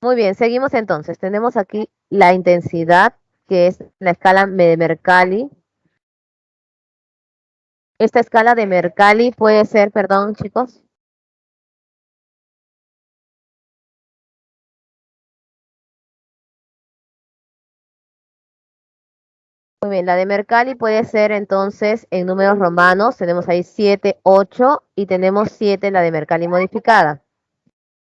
Muy bien, seguimos entonces. Tenemos aquí la intensidad, que es la escala de Mercalli. Esta escala de Mercalli puede ser, perdón, chicos. Muy bien, la de Mercalli puede ser entonces en números romanos. Tenemos ahí 7, 8 y tenemos 7 la de Mercalli modificada.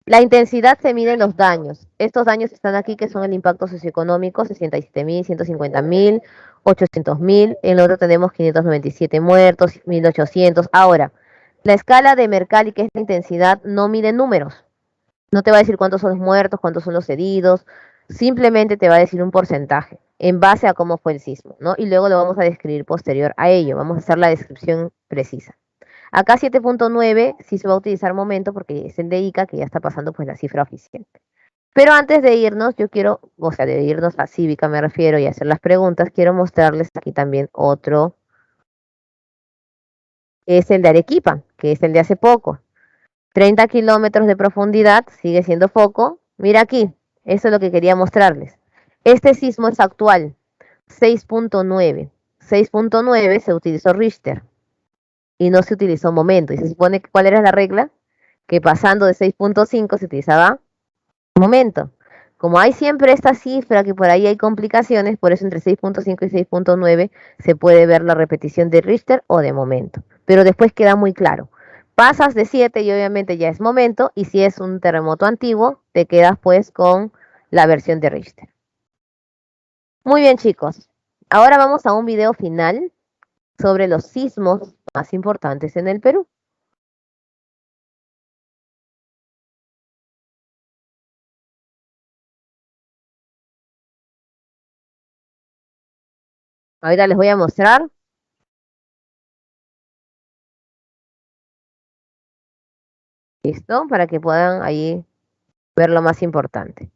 La intensidad se mide en los daños. Estos daños están aquí, que son el impacto socioeconómico, 67.000, 150.000, 800.000. En el otro tenemos 597 muertos, 1.800. Ahora, la escala de Mercalli, que es la intensidad, no mide números. No te va a decir cuántos son los muertos, cuántos son los heridos. Simplemente te va a decir un porcentaje en base a cómo fue el sismo, ¿no? Y luego lo vamos a describir posterior a ello. Vamos a hacer la descripción precisa. Acá 7.9 sí se va a utilizar momento porque es el de ICA, que ya está pasando pues la cifra oficial. Pero antes de irnos, yo quiero, o sea, de irnos a Cívica me refiero y hacer las preguntas, quiero mostrarles aquí también otro, es el de Arequipa, que es el de hace poco. 30 kilómetros de profundidad, sigue siendo foco. Mira aquí, eso es lo que quería mostrarles. Este sismo es actual, 6.9. 6.9 se utilizó Richter y no se utilizó momento. Y se supone que ¿cuál era la regla? Que pasando de 6.5 se utilizaba momento. Como hay siempre esta cifra que por ahí hay complicaciones, por eso entre 6.5 y 6.9 se puede ver la repetición de Richter o de momento. Pero después queda muy claro. Pasas de 7 y obviamente ya es momento, y si es un terremoto antiguo, te quedas pues con la versión de Richter. Muy bien, chicos. Ahora vamos a un video final sobre los sismos más importantes en el Perú. Ahorita les voy a mostrar. ¿Listo? Para que puedan ahí ver lo más importante.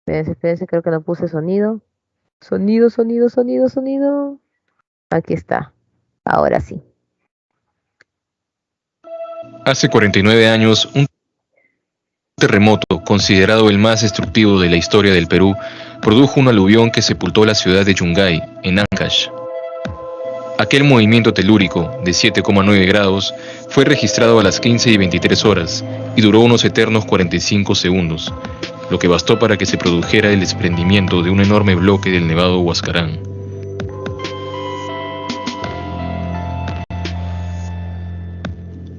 Espérense, espérense, creo que no puse sonido. Sonido, sonido, sonido, sonido. Aquí está. Ahora sí. Hace 49 años, un terremoto, considerado el más destructivo de la historia del Perú, produjo un aluvión que sepultó la ciudad de Yungay, en Ancash. Aquel movimiento telúrico, de 7,9 grados, fue registrado a las 15:23 horas y duró unos eternos 45 segundos, lo que bastó para que se produjera el desprendimiento de un enorme bloque del Nevado Huascarán.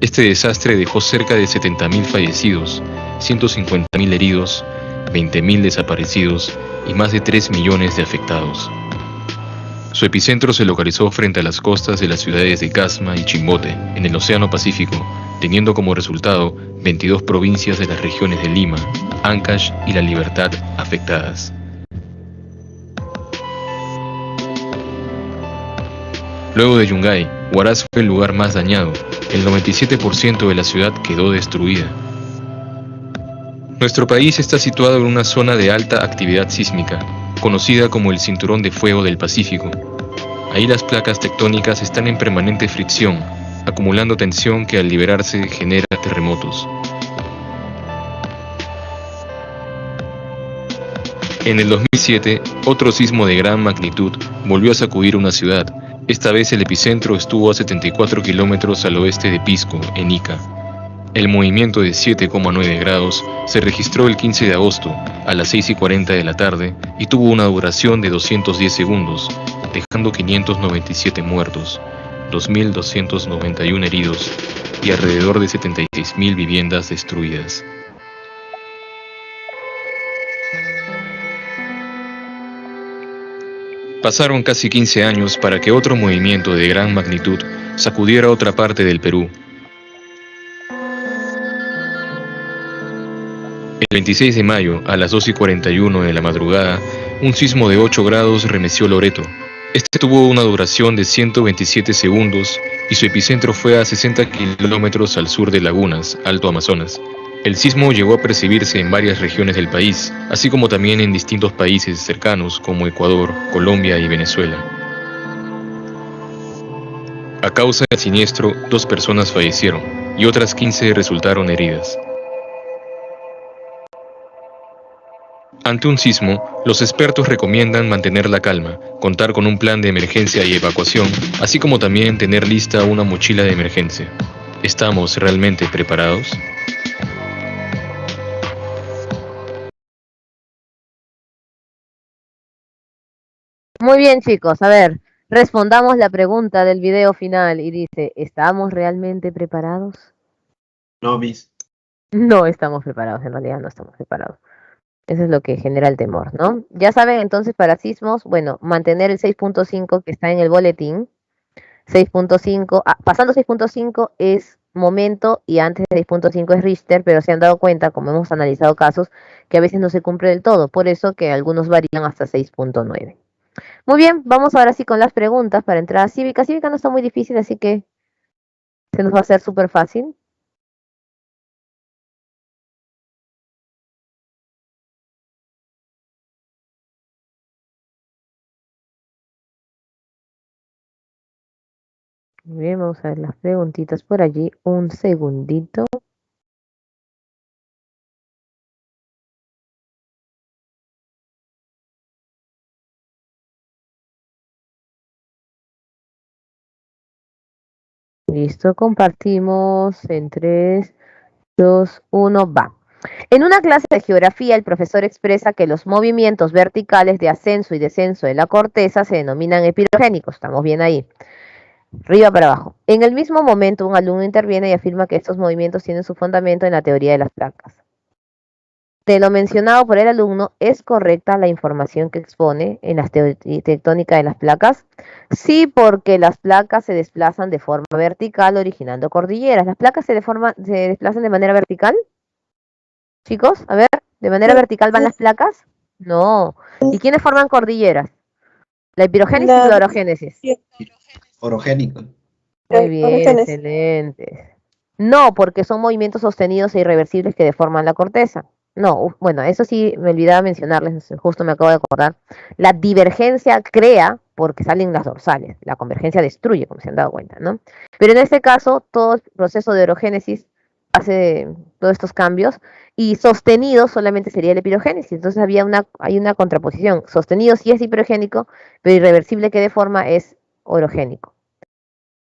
Este desastre dejó cerca de 70.000 fallecidos, 150.000 heridos, 20.000 desaparecidos y más de 3 millones de afectados. Su epicentro se localizó frente a las costas de las ciudades de Casma y Chimbote, en el Océano Pacífico, teniendo como resultado 22 provincias de las regiones de Lima, Ancash y La Libertad afectadas. Luego de Yungay, Huaraz fue el lugar más dañado. El 97% de la ciudad quedó destruida. Nuestro país está situado en una zona de alta actividad sísmica, conocida como el Cinturón de Fuego del Pacífico. Ahí las placas tectónicas están en permanente fricción, acumulando tensión que al liberarse genera terremotos. En el 2007, otro sismo de gran magnitud volvió a sacudir una ciudad. Esta vez el epicentro estuvo a 74 kilómetros al oeste de Pisco, en Ica. El movimiento de 7,9 grados se registró el 15 de agosto a las 6:40 de la tarde y tuvo una duración de 210 segundos, dejando 597 muertos, 2.291 heridos y alrededor de 76.000 viviendas destruidas. Pasaron casi 15 años para que otro movimiento de gran magnitud sacudiera otra parte del Perú. El 26 de mayo, a las 2:41 de la madrugada, un sismo de 8 grados remeció Loreto. Este tuvo una duración de 127 segundos y su epicentro fue a 60 kilómetros al sur de Lagunas, Alto Amazonas. El sismo llegó a percibirse en varias regiones del país, así como también en distintos países cercanos como Ecuador, Colombia y Venezuela. A causa del siniestro, 2 personas fallecieron y otras 15 resultaron heridas. Ante un sismo, los expertos recomiendan mantener la calma, contar con un plan de emergencia y evacuación, así como también tener lista una mochila de emergencia. ¿Estamos realmente preparados? Muy bien, chicos. A ver, respondamos la pregunta del video final y dice, ¿estamos realmente preparados? No, Miss. No estamos preparados, en realidad no estamos preparados. Eso es lo que genera el temor, ¿no? Ya saben, entonces, para sismos, bueno, mantener el 6.5 que está en el boletín. 6.5, pasando 6.5 es momento y antes de 6.5 es Richter, pero se han dado cuenta, como hemos analizado casos, que a veces no se cumple del todo, por eso que algunos varían hasta 6.9. Muy bien, vamos ahora sí con las preguntas para entrada cívica. Cívica no está muy difícil, así que se nos va a hacer súper fácil. Muy bien, vamos a ver las preguntitas por allí. Un segundito. Listo, compartimos en 3, 2, 1, va. En una clase de geografía, el profesor expresa que los movimientos verticales de ascenso y descenso de la corteza se denominan epirogénicos. Estamos bien ahí. Arriba para abajo. En el mismo momento, un alumno interviene y afirma que estos movimientos tienen su fundamento en la teoría de las placas. De lo mencionado por el alumno, ¿es correcta la información que expone en la tectónica de las placas? Sí, porque las placas se desplazan de forma vertical, originando cordilleras. ¿Las placas se desplazan de manera vertical? Chicos, a ver, ¿de manera vertical van las placas? No. ¿Y quiénes forman cordilleras? ¿La epirogénesis o la orogénesis? Orogénico. Muy bien, excelente. No, porque son movimientos sostenidos e irreversibles que deforman la corteza. No, bueno, eso sí me olvidaba mencionarles, justo me acabo de acordar. La divergencia crea porque salen las dorsales, la convergencia destruye, como se han dado cuenta, ¿no? Pero en este caso, todo el proceso de orogénesis hace todos estos cambios y sostenido solamente sería el epirogénesis. Entonces hay una contraposición. Sostenido sí es hiperogénico, pero irreversible que deforma es orogénico.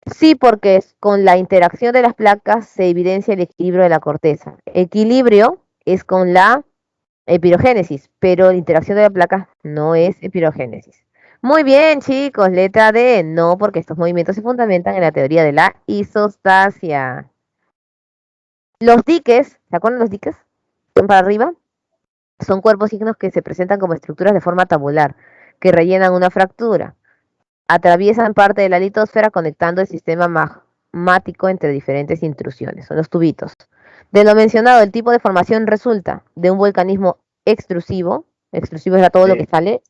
Sí, porque con la interacción de las placas se evidencia el equilibrio de la corteza. Equilibrio es con la epirogénesis, pero la interacción de las placas no es epirogénesis. Muy bien, chicos, letra D, no, porque estos movimientos se fundamentan en la teoría de la isostasia. Los diques, ¿se acuerdan los diques? Son para arriba. Son cuerpos signos que se presentan como estructuras de forma tabular, que rellenan una fractura. Atraviesan parte de la litosfera conectando el sistema magmático entre diferentes intrusiones. Son los tubitos. De lo mencionado, el tipo de formación resulta de un volcanismo extrusivo. Extrusivo es todo lo que sale.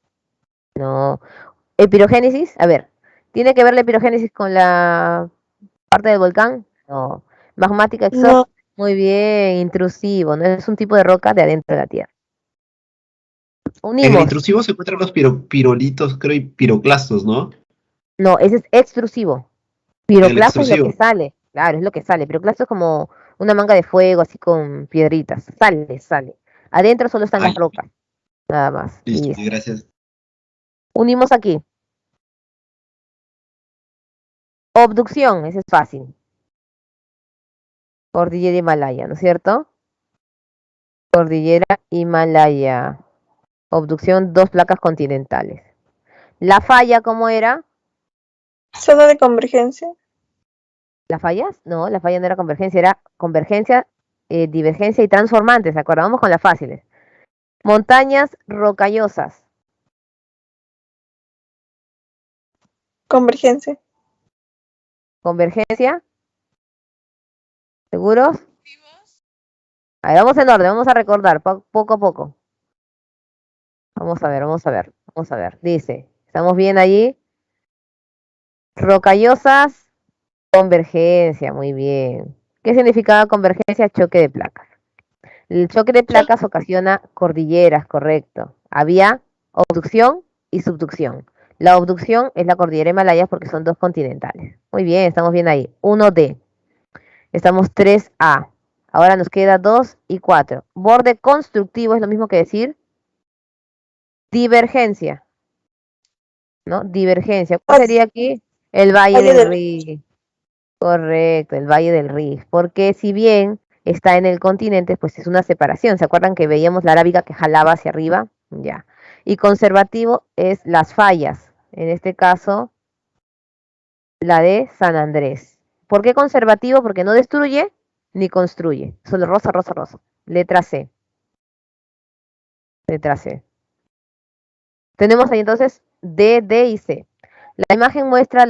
No. Epirogénesis, a ver, ¿tiene que ver la epirogénesis con la parte del volcán? No. Magmática exótica. No. Muy bien, intrusivo, no es un tipo de roca de adentro de la Tierra. Unimos. En el intrusivo se encuentran los pirolitos, creo, y piroclastos, ¿no? No, ese es extrusivo. Piroclasto es lo que sale, claro, es lo que sale. Piroclasto es como una manga de fuego, así con piedritas. Sale. Adentro solo están las rocas, nada más. Listo, gracias. Unimos aquí. Obducción, ese es fácil. Cordillera Himalaya, ¿no es cierto? Cordillera Himalaya. Obducción, 2 placas continentales. La falla, ¿cómo era? ¿Zona de convergencia? ¿Las fallas? No, la falla no era convergencia, era convergencia, divergencia y transformante, ¿se acuerdan? Vamos con las fáciles. Montañas rocallosas. Convergencia. Convergencia. ¿Seguros? A ver, vamos en orden, vamos a recordar poco a poco. Vamos a ver. Dice, ¿estamos bien allí? Rocallosas, convergencia, muy bien. ¿Qué significaba convergencia? Choque de placas. El choque de placas ocasiona cordilleras, correcto. Había obducción y subducción. La abducción es la cordillera Himalaya porque son 2 continentales. Muy bien, estamos bien ahí. 1D. Estamos 3A. Ahora nos queda 2 y 4. Borde constructivo es lo mismo que decir divergencia. ¿No? Divergencia. ¿Cuál sería aquí? El Valle del Rift. Correcto, el Valle del Rift. Porque si bien está en el continente, pues es una separación. ¿Se acuerdan que veíamos la arábiga que jalaba hacia arriba? Ya. Y conservativo es las fallas. En este caso, la de San Andrés. ¿Por qué conservativo? Porque no destruye ni construye. Solo rosa. Letra C. Tenemos ahí entonces D, D y C. La imagen muestra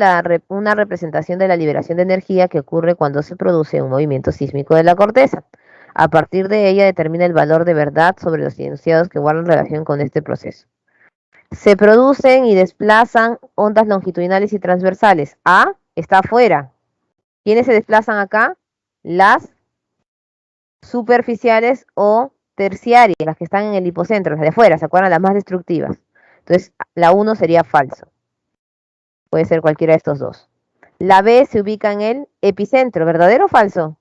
una representación de la liberación de energía que ocurre cuando se produce un movimiento sísmico de la corteza. A partir de ella determina el valor de verdad sobre los enunciados que guardan relación con este proceso. Se producen y desplazan ondas longitudinales y transversales. A está afuera. ¿Quiénes se desplazan acá? Las superficiales o terciarias, las que están en el hipocentro, las de afuera, ¿se acuerdan? Las más destructivas. Entonces, la 1 sería falso. Puede ser cualquiera de estos dos. La B se ubica en el epicentro, ¿verdadero o falso?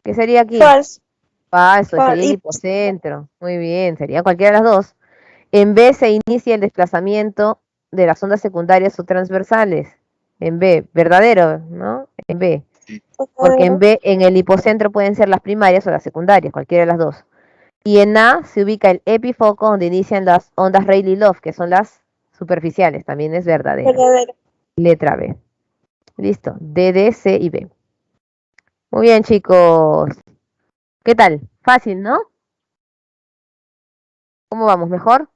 ¿Qué sería aquí? Falso. Falso, sería el hipocentro. Muy bien, sería cualquiera de las dos. En B se inicia el desplazamiento de las ondas secundarias o transversales. En B, verdadero, ¿no? En B. Porque en Verdadero. B, en el hipocentro pueden ser las primarias o las secundarias, cualquiera de las dos. Y en A se ubica el epifoco donde inician las ondas Rayleigh-Loff, que son las superficiales, también es verdadero. Verdadero. Letra B. Listo. D, D, C y B. Muy bien, chicos. ¿Qué tal? Fácil, ¿no? ¿Cómo vamos? ¿Mejor?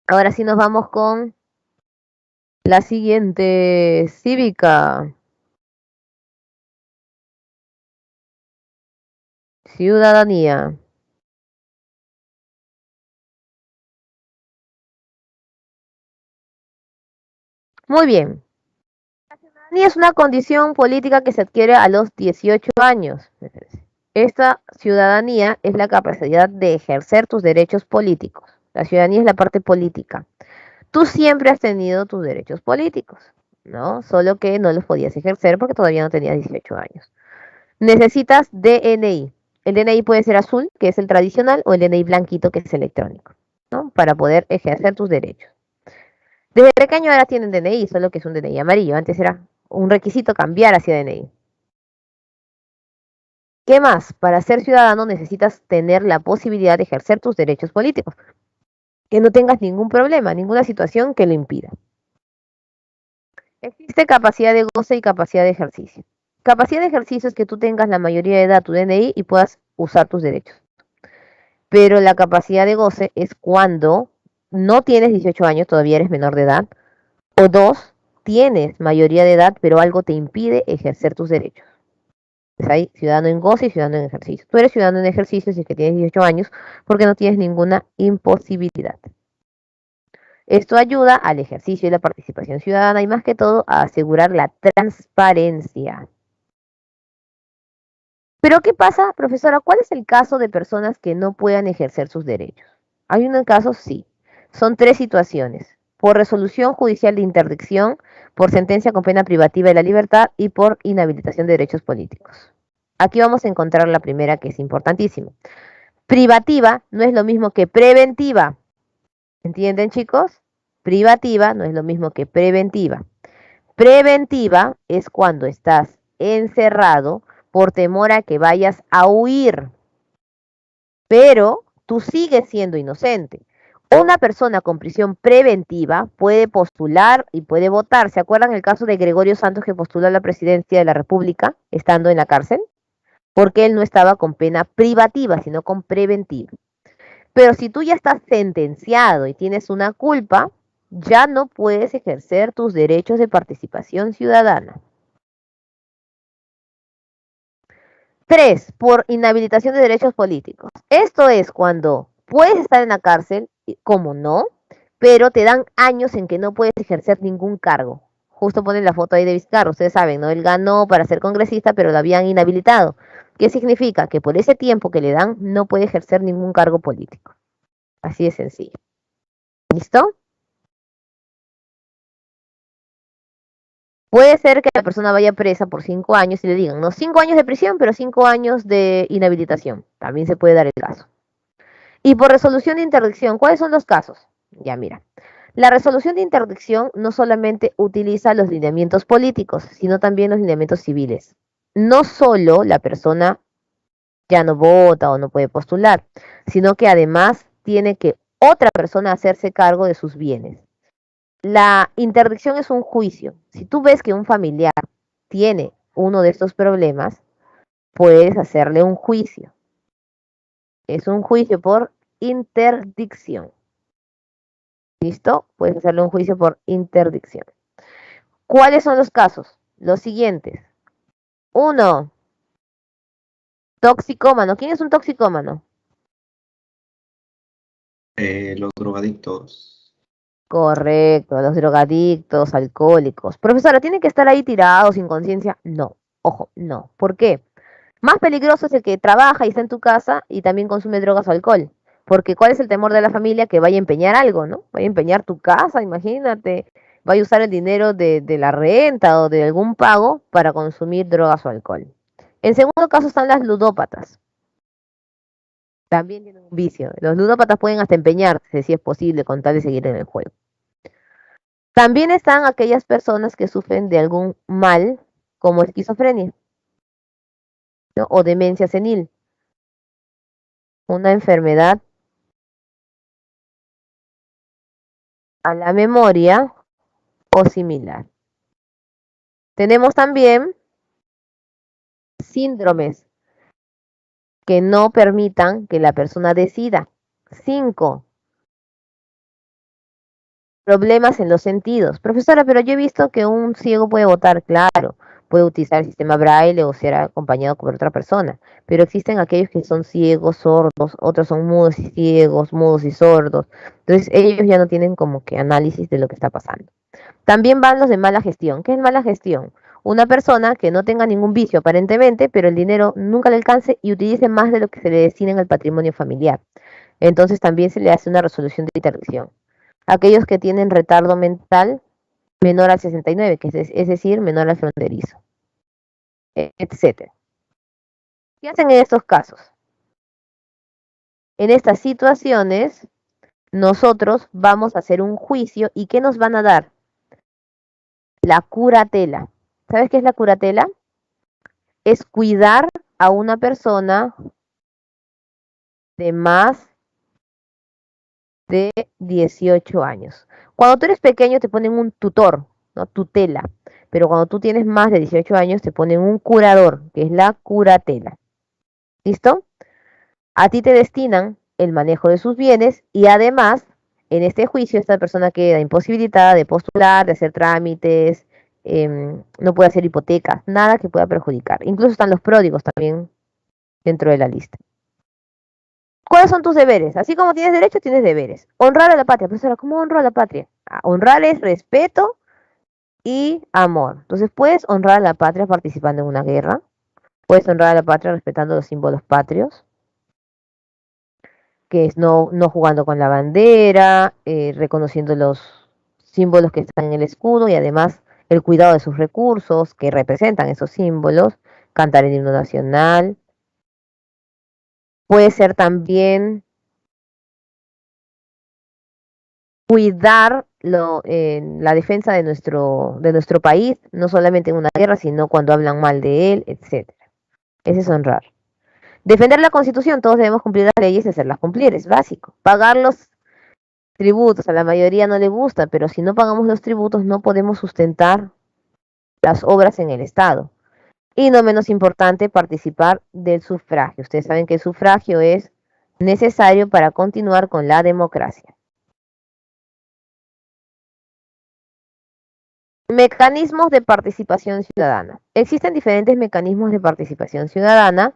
Ahora sí nos vamos con la siguiente, cívica. Ciudadanía. Muy bien. La ciudadanía es una condición política que se adquiere a los 18 años. Esta ciudadanía es la capacidad de ejercer tus derechos políticos. La ciudadanía es la parte política. Tú siempre has tenido tus derechos políticos, ¿no? Solo que no los podías ejercer porque todavía no tenías 18 años. Necesitas DNI. El DNI puede ser azul, que es el tradicional, o el DNI blanquito, que es electrónico, ¿no? Para poder ejercer tus derechos. Desde pequeño ahora tienen DNI, solo que es un DNI amarillo. Antes era un requisito cambiar hacia DNI. ¿Qué más? Para ser ciudadano necesitas tener la posibilidad de ejercer tus derechos políticos. Que no tengas ningún problema, ninguna situación que lo impida. Existe capacidad de goce y capacidad de ejercicio. Capacidad de ejercicio es que tú tengas la mayoría de edad, tu DNI, y puedas usar tus derechos. Pero la capacidad de goce es cuando no tienes 18 años, todavía eres menor de edad, o dos, tienes mayoría de edad, pero algo te impide ejercer tus derechos. Pues hay ciudadano en goce y ciudadano en ejercicio. Tú eres ciudadano en ejercicio si es que tienes 18 años porque no tienes ninguna imposibilidad. Esto ayuda al ejercicio y la participación ciudadana y más que todo a asegurar la transparencia. Pero ¿qué pasa, profesora? ¿Cuál es el caso de personas que no puedan ejercer sus derechos? Hay un caso, sí. Son 3 situaciones. Por resolución judicial de interdicción, por sentencia con pena privativa de la libertad y por inhabilitación de derechos políticos. Aquí vamos a encontrar la primera, que es importantísima. Privativa no es lo mismo que preventiva. ¿Entienden, chicos? Privativa no es lo mismo que preventiva. Preventiva es cuando estás encerrado por temor a que vayas a huir, pero tú sigues siendo inocente. Una persona con prisión preventiva puede postular y puede votar. ¿Se acuerdan el caso de Gregorio Santos, que postuló a la presidencia de la República estando en la cárcel? Porque él no estaba con pena privativa, sino con preventiva. Pero si tú ya estás sentenciado y tienes una culpa, ya no puedes ejercer tus derechos de participación ciudadana. 3. Por inhabilitación de derechos políticos. Esto es cuando puedes estar en la cárcel, como no, pero te dan años en que no puedes ejercer ningún cargo. Justo ponen la foto ahí de Vizcarra, ustedes saben, ¿no? Él ganó para ser congresista, pero lo habían inhabilitado. ¿Qué significa? Que por ese tiempo que le dan no puede ejercer ningún cargo político. Así de sencillo. ¿Listo? Puede ser que la persona vaya presa por 5 años y le digan, no, 5 años de prisión, pero 5 años de inhabilitación. También se puede dar el caso. Y por resolución de interdicción, ¿cuáles son los casos? Ya mira, la resolución de interdicción no solamente utiliza los lineamientos políticos, sino también los lineamientos civiles. No solo la persona ya no vota o no puede postular, sino que además tiene que otra persona hacerse cargo de sus bienes. La interdicción es un juicio. Si tú ves que un familiar tiene uno de estos problemas, puedes hacerle un juicio. Es un juicio por interdicción. ¿Listo? Puedes hacerle un juicio por interdicción. ¿Cuáles son los casos? Los siguientes. 1. Toxicómano. ¿Quién es un toxicómano? Los drogadictos. Correcto, los drogadictos, alcohólicos. Profesora, ¿tienen que estar ahí tirados sin conciencia? No, ojo, no. ¿Por qué? Más peligroso es el que trabaja y está en tu casa y también consume drogas o alcohol. Porque ¿cuál es el temor de la familia? Que vaya a empeñar algo, ¿no? Vaya a empeñar tu casa, imagínate. Vaya a usar el dinero de la renta o de algún pago para consumir drogas o alcohol. En segundo caso están las ludópatas. También tienen un vicio. Los ludópatas pueden hasta empeñarse, si es posible, con tal de seguir en el juego. También están aquellas personas que sufren de algún mal, como esquizofrenia, ¿no? O demencia senil, una enfermedad a la memoria o similar. Tenemos también síndromes que no permitan que la persona decida. 5. Problemas en los sentidos. Profesora, pero yo he visto que un ciego puede votar, claro, puede utilizar el sistema braille o ser acompañado por otra persona, pero existen aquellos que son ciegos, sordos, otros son mudos y ciegos, mudos y sordos. Entonces ellos ya no tienen como que análisis de lo que está pasando. También van los de mala gestión. ¿Qué es mala gestión? Una persona que no tenga ningún vicio aparentemente, pero el dinero nunca le alcance y utilice más de lo que se le destina en el patrimonio familiar. Entonces también se le hace una resolución de interdicción. Aquellos que tienen retardo mental menor al 69, que es decir, menor al fronterizo, etc. ¿Qué hacen en estos casos? En estas situaciones, nosotros vamos a hacer un juicio y ¿qué nos van a dar? La curatela. ¿Sabes qué es la curatela? Es cuidar a una persona de más de 18 años. Cuando tú eres pequeño te ponen un tutor, ¿no? Tutela. Pero cuando tú tienes más de 18 años te ponen un curador, que es la curatela. ¿Listo? A ti te destinan el manejo de sus bienes y además, en este juicio, esta persona queda imposibilitada de postular, de hacer trámites, no puede hacer hipotecas, nada que pueda perjudicar. Incluso están los pródigos también dentro de la lista. ¿Cuáles son tus deberes? Así como tienes derechos, tienes deberes. Honrar a la patria. Profesora, ¿cómo honro a la patria? Honrar es respeto y amor. Entonces, puedes honrar a la patria participando en una guerra. Puedes honrar a la patria respetando los símbolos patrios, que es no jugando con la bandera, reconociendo los símbolos que están en el escudo y además el cuidado de sus recursos que representan esos símbolos, cantar el himno nacional. Puede ser también cuidar la defensa de nuestro país, no solamente en una guerra, sino cuando hablan mal de él, etc. Ese es honrar. Defender la Constitución, todos debemos cumplir las leyes y hacerlas cumplir, es básico. Pagar los tributos, a la mayoría no le gusta, pero si no pagamos los tributos no podemos sustentar las obras en el Estado. Y no menos importante, participar del sufragio. Ustedes saben que el sufragio es necesario para continuar con la democracia. Mecanismos de participación ciudadana. Existen diferentes mecanismos de participación ciudadana,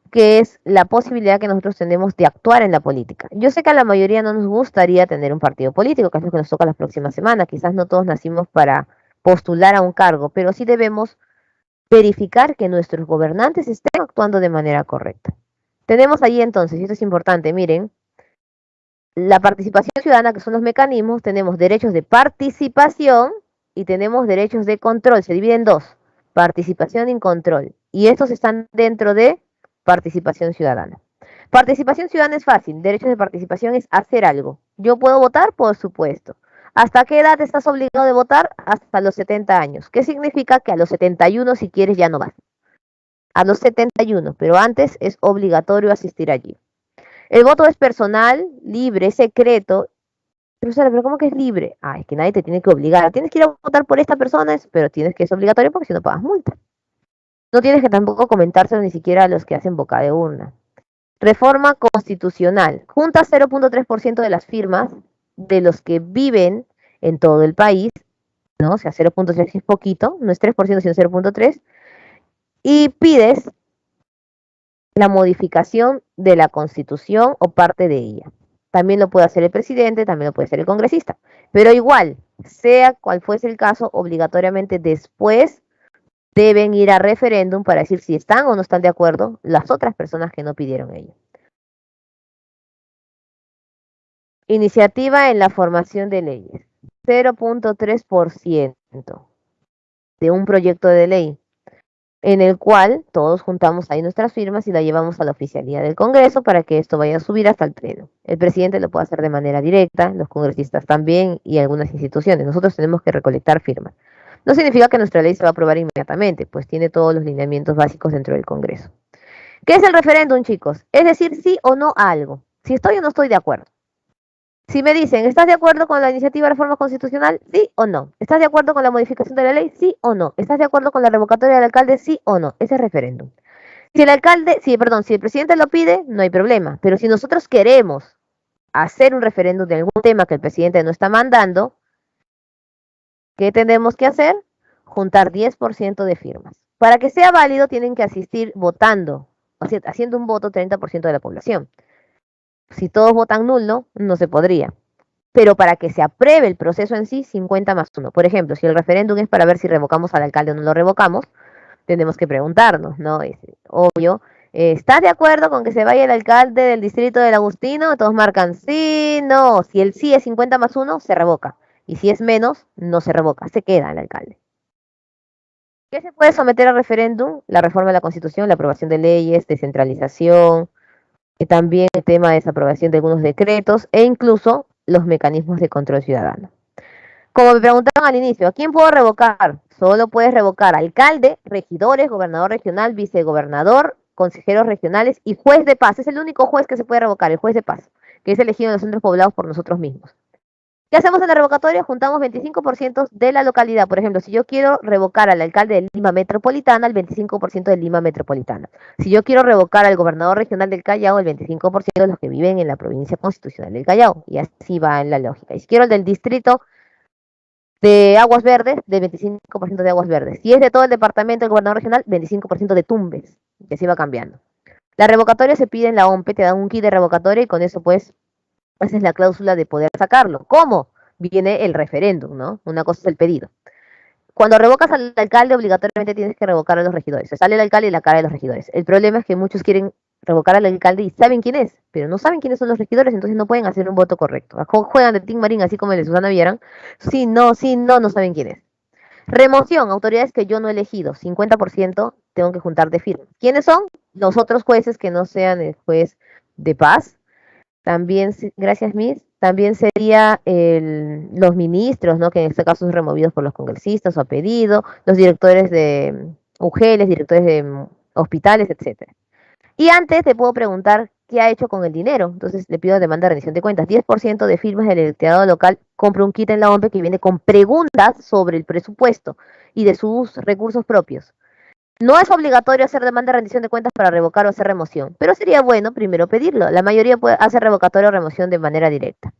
que es la posibilidad que nosotros tenemos de actuar en la política. Yo sé que a la mayoría no nos gustaría tener un partido político, que es lo que nos toca las próximas semanas. Quizás no todos nacimos para postular a un cargo, pero sí debemos verificar que nuestros gobernantes estén actuando de manera correcta. Tenemos ahí entonces, y esto es importante, miren, la participación ciudadana, que son los mecanismos, tenemos derechos de participación y tenemos derechos de control. Se dividen en dos, participación y control. Y estos están dentro de participación ciudadana. Participación ciudadana es fácil. Derechos de participación es hacer algo. ¿Yo puedo votar? Por supuesto. ¿Hasta qué edad estás obligado de votar? Hasta los 70 años. ¿Qué significa? Que a los 71, si quieres, ya no vas. A los 71, pero antes es obligatorio asistir allí. El voto es personal, libre, secreto. Pero ¿cómo que es libre? Es que nadie te tiene que obligar. Tienes que ir a votar por esta persona, pero tienes que es obligatorio porque si no pagas multa. No tienes que tampoco comentárselo ni siquiera a los que hacen boca de urna. Reforma constitucional. Junta 0.3% de las firmas de los que viven en todo el país, ¿no? O sea, 0.3 es poquito, no es 3%, sino 0.3. Y pides la modificación de la Constitución o parte de ella. También lo puede hacer el presidente, también lo puede hacer el congresista. Pero igual, sea cual fuese el caso, obligatoriamente después deben ir a referéndum para decir si están o no están de acuerdo las otras personas que no pidieron ello. Iniciativa en la formación de leyes. 0.3% de un proyecto de ley. en el cual todos juntamos ahí nuestras firmas y la llevamos a la oficialía del Congreso para que esto vaya a subir hasta el Pleno. El presidente lo puede hacer de manera directa, los congresistas también y algunas instituciones. Nosotros tenemos que recolectar firmas. No significa que nuestra ley se va a aprobar inmediatamente, pues tiene todos los lineamientos básicos dentro del Congreso. ¿Qué es el referéndum, chicos? Es decir sí o no a algo. Si estoy o no estoy de acuerdo. Si me dicen, ¿estás de acuerdo con la iniciativa de reforma constitucional? ¿Sí o no? ¿Estás de acuerdo con la modificación de la ley? ¿Sí o no? ¿Estás de acuerdo con la revocatoria del alcalde? ¿Sí o no? Ese es referéndum. Si el alcalde, sí, perdón, si el presidente lo pide, no hay problema. Pero si nosotros queremos hacer un referéndum de algún tema que el presidente no está mandando, ¿qué tenemos que hacer? Juntar 10% de firmas. Para que sea válido, tienen que asistir votando, o sea, haciendo un voto 30% de la población. Si todos votan nulo, no se podría. Pero para que se apruebe el proceso en sí, 50 más 1. Por ejemplo, si el referéndum es para ver si revocamos al alcalde o no lo revocamos, tenemos que preguntarnos, ¿no? Es obvio. ¿Estás de acuerdo con que se vaya el alcalde del distrito del Agustino? Todos marcan sí, no. Si el sí es 50 más 1, se revoca. Y si es menos, no se revoca, se queda el alcalde. ¿Qué se puede someter a referéndum? La reforma de la Constitución, la aprobación de leyes, descentralización, y también el tema de desaprobación de algunos decretos e incluso los mecanismos de control ciudadano. Como me preguntaron al inicio, ¿a quién puedo revocar? Solo puedes revocar alcalde, regidores, gobernador regional, vicegobernador, consejeros regionales y juez de paz. Es el único juez que se puede revocar, el juez de paz, que es elegido en los centros poblados por nosotros mismos. ¿Qué hacemos en la revocatoria? Juntamos 25% de la localidad. Por ejemplo, si yo quiero revocar al alcalde de Lima Metropolitana, el 25% de Lima Metropolitana. Si yo quiero revocar al gobernador regional del Callao, el 25% de los que viven en la provincia constitucional del Callao. Y así va en la lógica. Y si quiero el del distrito de Aguas Verdes, del 25% de Aguas Verdes. Si es de todo el departamento del gobernador regional, 25% de Tumbes. Y así va cambiando. La revocatoria se pide en la OMPE, te dan un kit de revocatoria y con eso pues esa es la cláusula de poder sacarlo. ¿Cómo? Viene el referéndum, ¿no? Una cosa es el pedido. Cuando revocas al alcalde, obligatoriamente tienes que revocar a los regidores. Se sale el alcalde y la cara de los regidores. El problema es que muchos quieren revocar al alcalde y saben quién es, pero no saben quiénes son los regidores, entonces no pueden hacer un voto correcto. Juegan de Tim Marín, así como el de Susana Villarán. Sí, no, no saben quién es. Remoción, autoridades que yo no he elegido. 50% tengo que juntar de firmas. ¿Quiénes son? Los otros jueces que no sean el juez de paz, también, gracias Miss, también sería los ministros, ¿no? Que en este caso son removidos por los congresistas o a pedido, los directores de UGELes, directores de hospitales, etcétera. Y antes te puedo preguntar qué ha hecho con el dinero. Entonces le pido demanda de rendición de cuentas. 10% de firmas del electorado local compra un kit en la OMP que viene con preguntas sobre el presupuesto y de sus recursos propios. No es obligatorio hacer demanda de rendición de cuentas para revocar o hacer remoción, pero sería bueno primero pedirlo. La mayoría puede hacer revocatoria o remoción de manera directa.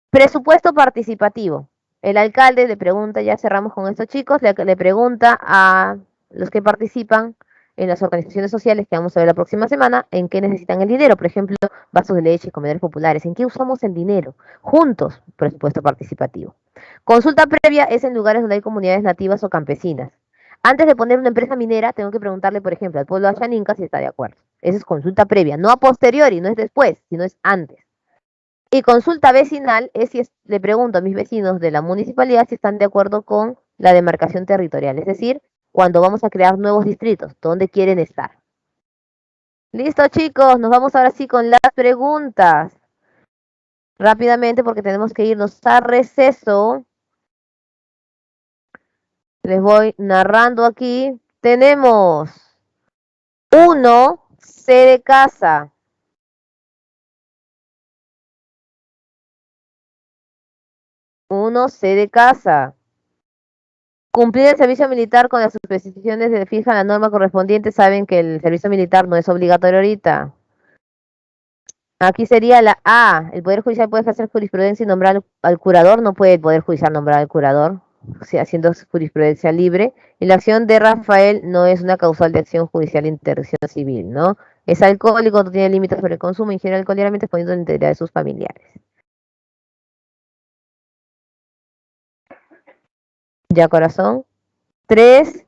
Presupuesto participativo. El alcalde le pregunta, ya cerramos con estos chicos, le pregunta a los que participan en las organizaciones sociales que vamos a ver la próxima semana, en qué necesitan el dinero. Por ejemplo, vasos de leche, comedores populares. ¿En qué usamos el dinero? Juntos, presupuesto participativo. Consulta previa es en lugares donde hay comunidades nativas o campesinas. Antes de poner una empresa minera, tengo que preguntarle, por ejemplo, al pueblo de Ayaninca si está de acuerdo. Esa es consulta previa, no a posteriori, no es después, sino es antes. Y consulta vecinal es si le pregunto a mis vecinos de la municipalidad si están de acuerdo con la demarcación territorial, es decir, cuando vamos a crear nuevos distritos, ¿dónde quieren estar? Listo, chicos, nos vamos ahora sí con las preguntas. Rápidamente porque tenemos que irnos a receso. Les voy narrando aquí. Tenemos 1, C de casa. 1, C de casa. Cumplir el servicio militar con las especificaciones de fija la norma correspondiente. Saben que el servicio militar no es obligatorio ahorita. Aquí sería la A. El Poder Judicial puede hacer jurisprudencia y nombrar al curador. No puede el Poder Judicial nombrar al curador, o sea, haciendo jurisprudencia libre. Y la acción de Rafael no es una causal de acción judicial de interdicción civil, ¿no? Es alcohólico, no tiene límites sobre el consumo, ingiere alcohol diariamente exponiendo la integridad de sus familiares. Ya, corazón. 3,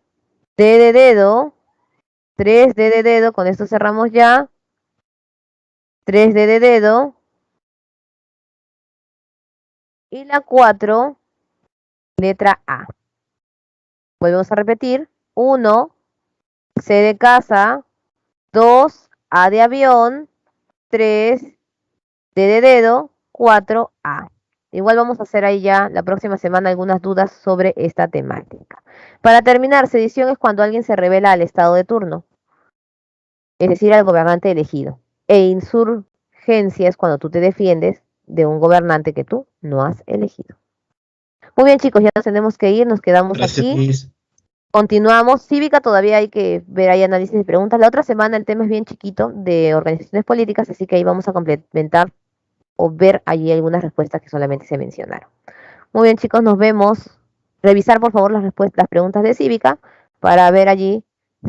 D de dedo. 3D de dedo, con esto cerramos ya. 3D de dedo. Y la 4, letra A. Volvemos a repetir. 1, C de casa, 2, A de avión, 3, D de dedo, 4, A. Igual vamos a hacer ahí ya la próxima semana algunas dudas sobre esta temática. Para terminar, sedición es cuando alguien se revela al estado de turno, es decir, al gobernante elegido. E insurgencia es cuando tú te defiendes de un gobernante que tú no has elegido. Muy bien, chicos, ya nos tenemos que ir, nos quedamos Gracias, aquí. Miss. Continuamos. Cívica todavía hay que ver ahí análisis de preguntas. La otra semana el tema es bien chiquito de organizaciones políticas, así que ahí vamos a complementar o ver allí algunas respuestas que solamente se mencionaron. Muy bien, chicos, nos vemos. Revisar, por favor, las preguntas de Cívica para ver allí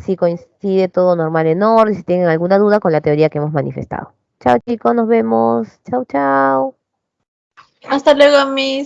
si coincide todo normal en orden, si tienen alguna duda con la teoría que hemos manifestado. Chao, chicos, nos vemos. Chao, chao. Hasta luego, Miss.